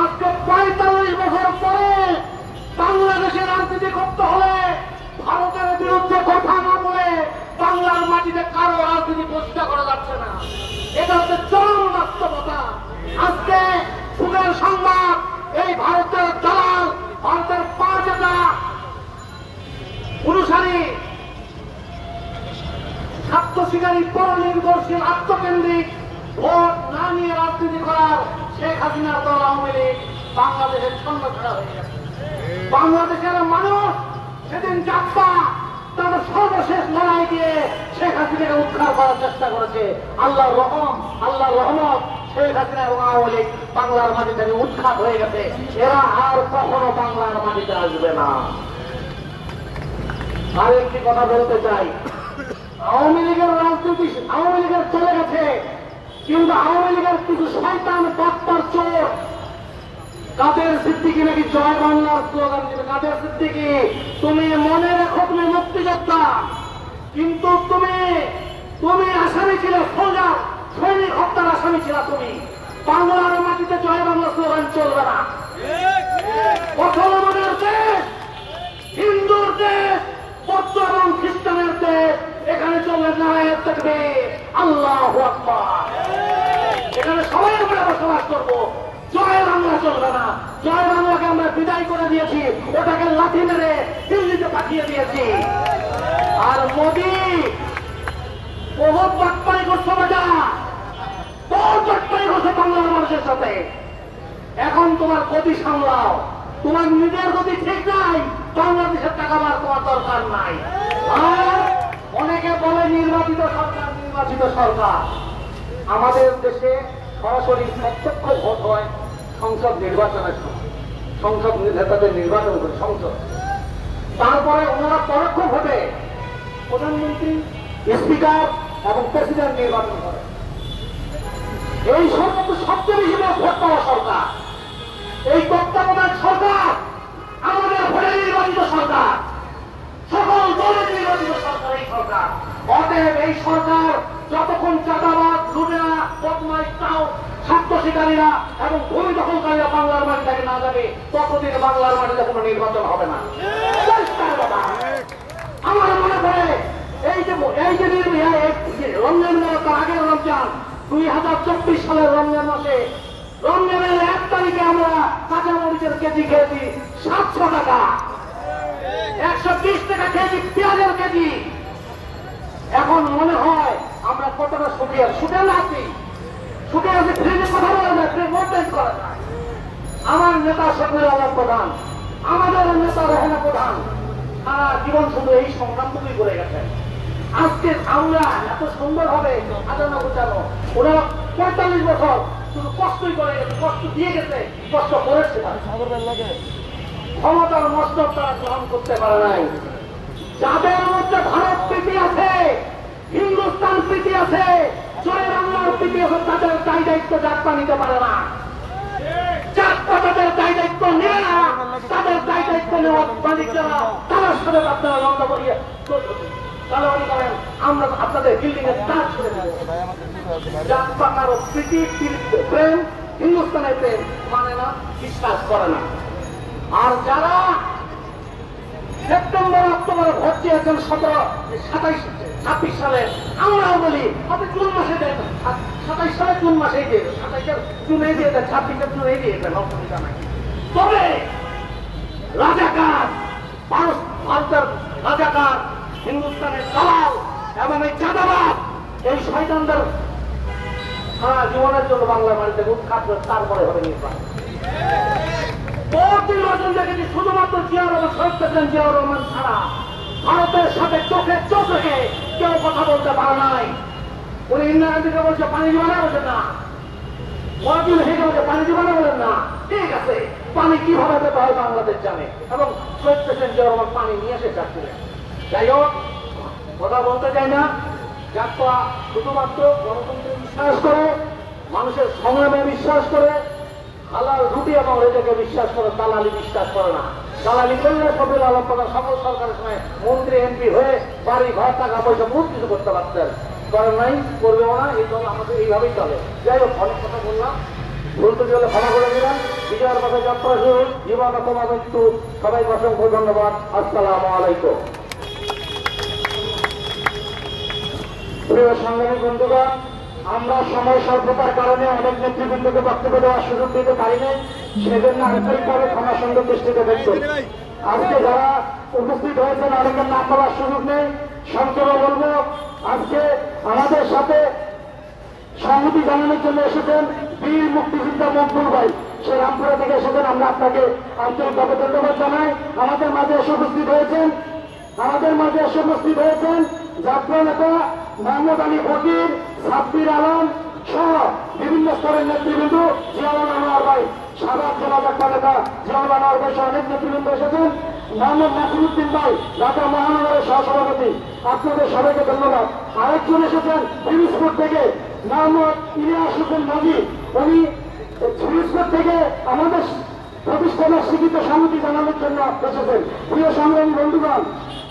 আজকে 45 বছর পরে বাংলাদেশের রাজনীতি করতে হলে ভারতের বিরুদ্ধে কথা না বলে বাংলার মাটিতে কারো রাজনীতি প্রতিষ্ঠা করা যাচ্ছে না। এটা হচ্ছে চরম বাস্তবতা। আজকে সুখের সংবাদ, এই ভারতের দালাল, ভারতের পাঁচটা অনুসারী, স্বার্থ শিকারী, পরনির্ভরশীল, আত্মকেন্দ্রিক, ভোট না নিয়ে রাজনীতি করার শেখ হাসিনার দল আওয়ামী লীগ বাংলাদেশের ছন্দ ছাড়া হয়ে গেছে। বাংলাদেশের মানুষ সেদিন চাকমা তাদের সর্বশেষ লড়াই দিয়ে শেখ হাসিনাকে উদ্ধার করার চেষ্টা করেছে। আল্লাহর রহম, আল্লাহর রহমত, শেখ হাসিনা এবং আওয়ামী লীগ বাংলার মাটি থেকে উৎখাত হয়ে গেছে। এরা আর কখনো বাংলার মাটিতে আসবে না। আর একটি কথা বলতে চাই, আওয়ামী লীগের রাজনীতি, আওয়ামী লীগের চলে গেছে, কিন্তু আওয়ামী লীগের কিছু শয়তান বাটপার চোর কাদের সিদ্দিকী নাকি জয় বাংলার স্লোগান দিবে। কাদের সিদ্দিকী, তুমি মনে রেখো তুমি মুক্তিযোদ্ধা, কিন্তু তুমি আসামি ছিলে, সোজা সৈনিক হত্যার আসামি ছিল তুমি। বাংলার মাটিতে জয় বাংলা স্লোগান চলবে না। মুসলমানের দেশ, হিন্দুর দেশ, বৌদ্ধ এবং খ্রিস্টানের দেশ, এখানে চলবে নারায়ণ থাকবে আল্লাহু আকবার। এখানে সবাই আমরা বসবাস করবো, জয় বাংলা চলবে না। জয় বাংলাকে আমরা বিদায় করে দিয়েছি, ওটাকে লাথি মেরে দিল্লিতে পাঠিয়ে দিয়েছি। আর মোদী বহুত বাটপাড়ি করছে, বেটা বহুত বাটপাড়ি করছে বাংলার মানুষের সাথে। এখন তোমার গতি সামলাও, তোমার নিজের গতি ঠিক নাই, বাংলাদেশের টাকা বার তোমার দরকার নাই। আর অনেকে বলে নির্বাচিত সরকার, নির্বাচিত সরকার। আমাদের দেশে সরাসরি প্রত্যক্ষ ভোট হয় সংসদ নির্বাচনের সময়, সংসদ নেতাদের নির্বাচন করে সংসদ। তারপরে ওনারা পরোক্ষ ভোটে প্রধানমন্ত্রী, স্পিকার এবং প্রেসিডেন্ট নির্বাচন করে। এই সরকার সবচেয়ে বেশি ভোট পাওয়া সরকার, এই তত্ত্বাবধায়ক সরকার, আমাদের ভোটে নির্বাচিত সরকার, সকল দলের নির্বাচিত সরকার এই সরকার। অতএব এই সরকার যতক্ষণ চাঁদাবাদ, লুটেরা, বদমাইশ, স্বার্থ শিকারীরা এবং ভূমি দখলকারীরা বাংলার মাটি থেকে না যাবে, ততদিন বাংলার মাটিতে কোনো নির্বাচন হবে না। আমার মনে পড়ে এই যে রমজান তার আগের রমজান 2024 সালের রমজান মাসে, রমজানের 1 তারিখে আমরা কাঁচামরিচের কেজি খেয়েছি 700 টাকা, 120 টাকা কেজি পেঁয়াজের কেজি। এখন মনে হয় আমরা কতটা সুখে আছি, ফ্রিজে কথা বলা যায়, ফ্রিজ মোটেজ করা যায়। আমার নেতা শফিউল আলম প্রধান, আমাদের নেতা রেহানা প্রধান সারা জীবন শুধু এই সংগ্রামটুকুই করে গেছেন। আজকে আমরা এত সুন্দর ভাবে সাজানো গোছানো, ওরা 45 বছর শুধু কষ্টই করে গেছে, কষ্ট দিয়ে গেছে, কষ্ট করেছে, ক্ষমতার মস্তক তারা গ্রহণ করতে পারে নাই। যাদের মধ্যে ভারত প্রীতি আছে, হিন্দুস্তান প্রীতি আছে, জয় বাংলার প্রীতি আছে, তাদের দায় দায়িত্ব জাতপা নিতে পারে না। জাতপা তাদের দায় দায়িত্ব নেয় না, তাদের দায় দায়িত্ব নেওয়ার মালিক যারা, তার সাথে আপনারা লন্ড করিয়ে তাহলে উনি বলেন আমরা আপনাদের বিল্ডিং এর কাজ করে দেবো। জাতপা কারো প্রীতি, প্রেম, হিন্দুস্তানের প্রেম মানে না, বিশ্বাস করে না। আর যারা সেপ্টেম্বর অক্টোবরে ভোট দিয়েছেন 27 সালে, আমরাও বলি আপনি জুন মাসে দেন, 27 সালে জুন মাসেই দিয়ে, 27 জুনেই দিয়ে দেন, 26 জুনেই দিয়ে দেন, অসুবিধা নাই। তবে রাজাকার, ভারতের রাজাকার, হিন্দুস্তানের দালাল এবং এই চাঁদাবাদ, এই শয়তানদের সারা জীবনের জন্য বাংলার মাটিতে উৎখাত করে তারপরে হবে নির্বাচন। নির্বাচন দেখেছি শুধুমাত্র জিয়া রহমান, শহীদ প্রেসিডেন্ট জিয়া রহমান ছাড়া ভারতের সাথে চোখে চোখ রেখে কেউ কথা বলতে পারে নাই। উনি ইন্দিরা গান্ধীকে বলছে পানি জীবনে বলছেন না, মহাবীর হেগে বলছে পানি জীবনে বলেন না। ঠিক আছে, পানি কিভাবে পেতে হয় বাংলাদেশ জানে, এবং শহীদ প্রেসিডেন্ট জিয়া রহমান পানি নিয়ে এসে চাচ্ছিলেন। যাই হোক, কথা বলতে চাই না। যাত্রা শুধুমাত্র গণতন্ত্রে বিশ্বাস করে, মানুষের সংগ্রামে বিশ্বাস করে, হালাল রুটি এবং রেজাকে বিশ্বাস করে, দালালি বিশ্বাস করে না। দালালি করলে শফিউল আলম প্রধান সকল সরকারের সময় মন্ত্রী এমপি হয়ে বাড়ি ঘর, টাকা পয়সা বহুত কিছু করতে পারতেন, করেন নাই, করবেও না। এই দল আমাদের এইভাবেই চলে। যাই হোক, অনেক কথা বললাম, ভুল ত্রুটি হলে ক্ষমা করে দিলাম। বিজয়ের পথে যাত্রা শুরু, জীবন অথবা মৃত্যু। সবাইকে অসংখ্য ধন্যবাদ। আসসালামু আলাইকুম। প্রিয় সাংবাদিক বন্ধুগণ, আমরা সময় স্বল্পতার কারণে অনেক নেতৃবৃন্দকে বক্তব্য দেওয়ার সুযোগ দিতে পারিনি, সেজন্য আন্তরিকভাবে ক্ষমা সুন্দর দৃষ্টিতে দেখুন। আজকে যারা উপস্থিত হয়েছেন অনেকের নাম বলার সুযোগ নেই, সংক্ষেপে বলবো, আজকে আমাদের সাথে সংহতি জানানোর জন্য এসেছেন বীর মুক্তিযোদ্ধা মকবুল ভাই, সে রামপুরা থেকে এসেছেন। আমরা আপনাকে আন্তরিকভাবে ধন্যবাদ জানাই। আমাদের মাঝে এসে উপস্থিত হয়েছেন জাতীয় নেতা মোহাম্মদ আলী ফকির, সাব্বির আলম সহ বিভিন্ন স্তরের নেতৃবৃন্দ, জিয়াউল আনোয়ার ভাই, সাবেক জেলা ডাক্তার নেতা জিয়াউল আনোয়ার ভাই সহ অনেক নেতৃবৃন্দ এসেছেন। মোহাম্মদ নাসিরুদ্দিন ভাই, ঢাকা মহানগরের সহসভাপতি, আপনাদের সবাইকে ধন্যবাদ। আরেকজন এসেছেন ফিরোজপুর থেকে মোহাম্মদ ইলিয়াস হোসেন মাঝি, উনি ফিরোজপুর থেকে আমাদের প্রতিষ্ঠানের স্বীকৃত সংহতি জানানোর জন্য এসেছেন। প্রিয় সংগ্রামী বন্ধুগণ,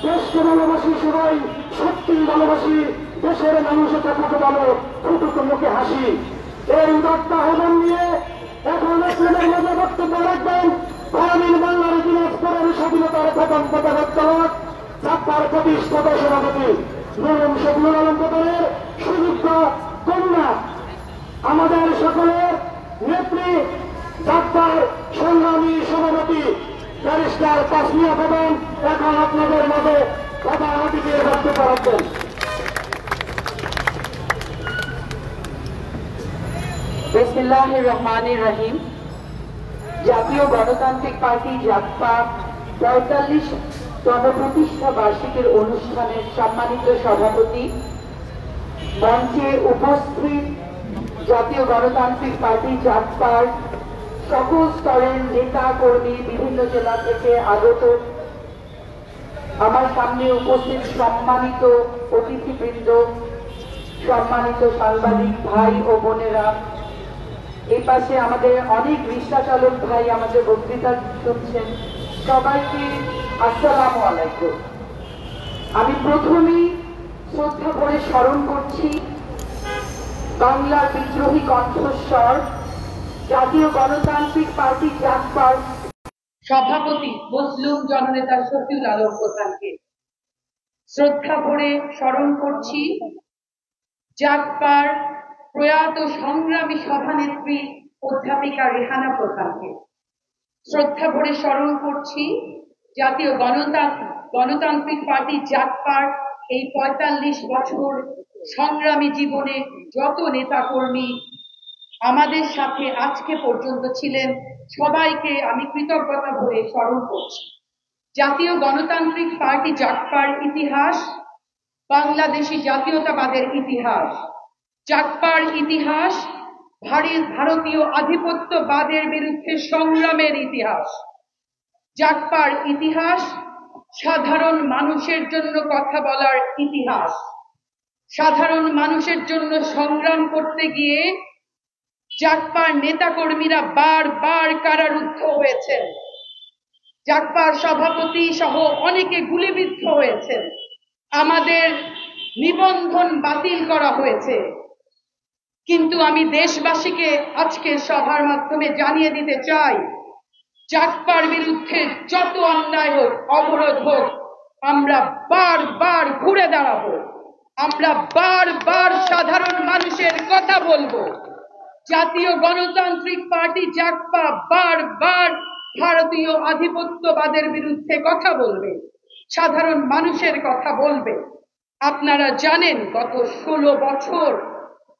দেশকে ভালোবাসি সবাই, সত্যি ভালোবাসি, দেশের মানুষের ফুটো ভালো, ফুটুক মুখে হাসি। এই উদাত্ত আহ্বান নিয়ে এখন আপনাদের মাঝে বক্তব্য রাখবেন গ্রামীণ বাংলার দিনাজপুরের স্বাধীনতার প্রথম পতাকাত্মক জাপার প্রতিষ্ঠাতা সভাপতি নুরুল শফিউল আলম পতনের সুযোগ্য কন্যা আমাদের সকলের নেত্রী জাপার সংগ্রামী সভাপতি ব্যারিস্টার তাসমিয়া বেগম এখন আপনাদের মাঝে প্রধান অতিথির বক্তব্য রাখবেন। বিসমিল্লাহির রহমানির রহিম। জাতীয় গণতান্ত্রিক পার্টি জাগপা ৪৫তম প্রতিষ্ঠা বার্ষিকীর অনুষ্ঠানের সম্মানিত সভাপতি, মঞ্চে উপস্থিত জাতীয় গণতান্ত্রিক পার্টি জাগপার সকল স্তরের নেতা কর্মী, বিভিন্ন জেলা থেকে আগত আমার সামনে উপস্থিত সম্মানিত অতিথিবৃন্দ, সম্মানিত সাংবাদিক ভাই ও বোনেরা, এই পাশে আমাদের অনেক রিক্সা চালক ভাই আমাদের বক্তৃতা শুনছেন, সবাইকে আসসালামু আলাইকুম। আমি প্রথমেই শ্রদ্ধা করে স্মরণ করছি বাংলার বিদ্রোহী কণ্ঠস্বর জাতীয় গণতান্ত্রিক পার্টি জাগপার সভাপতি মজলুম জননেতা শফিউল আলম প্রধানকে। শ্রদ্ধা ভরে স্মরণ করছি জাগপার প্রয়াত সংগ্রামী সভানেত্রী অধ্যাপিকা রেহানা প্রধানকে। শ্রদ্ধা ভরে স্মরণ করছি জাতীয় গণতান্ত্রিক পার্টি জাগপার এই ৪৫ বছর সংগ্রামী জীবনে যত নেতাকর্মী আমাদের সাথে আজকে পর্যন্ত ছিলেন, সবাইকে আমি কৃতজ্ঞতা ভরে স্মরণ করছি। জাতীয় গণতান্ত্রিক পার্টি জাগপার ইতিহাস বাংলাদেশি জাতীয়তাবাদের ইতিহাস। জাগপার ইতিহাস ভারতীয় আধিপত্যবাদের বিরুদ্ধে সংগ্রামের ইতিহাস। জাগপার ইতিহাস সাধারণ মানুষের জন্য কথা বলার ইতিহাস। সাধারণ মানুষের জন্য সংগ্রাম করতে গিয়ে জাগপার নেতাকর্মীরা বারবার কারারুদ্ধ হয়েছেন। জাগপার সভাপতি সহ অনেকে গুলিবিদ্ধ হয়েছেন। আমাদের নিবন্ধন বাতিল করা হয়েছে। কিন্তু আমি দেশবাসীকে আজকের সভার মাধ্যমে জানিয়ে দিতে চাই, জাগপার বিরুদ্ধে যত অন্যায় হোক, অবরোধ হোক, আমরা বারবার ঘুরে দাঁড়াবো। আমরা বারবার সাধারণ মানুষের কথা বলবো। জাতীয় গণতান্ত্রিক পার্টি জাগপা বারবার ভারতীয় আধিপত্যবাদের বিরুদ্ধে কথা বলবে, সাধারণ মানুষের কথা বলবে। আপনারা জানেন গত 16 বছর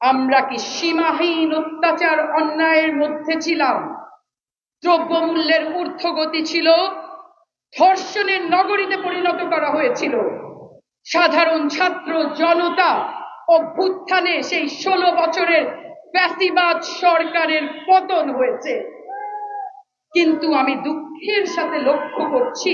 আমরা কি সীমাহীন অত্যাচার অন্যায়ের মধ্যে ছিলাম। দ্রব্যমূল্যের ঊর্ধ্বগতি ছিল, ধর্ষণের নগরীতে পরিণত করা হয়েছিল। সাধারণ ছাত্র জনতা অভ্যুত্থানে সেই 16 বছরের ফ্যাসিবাদ সরকারের পতন হয়েছে। কিন্তু আমি দুঃখের সাথে লক্ষ্য করছি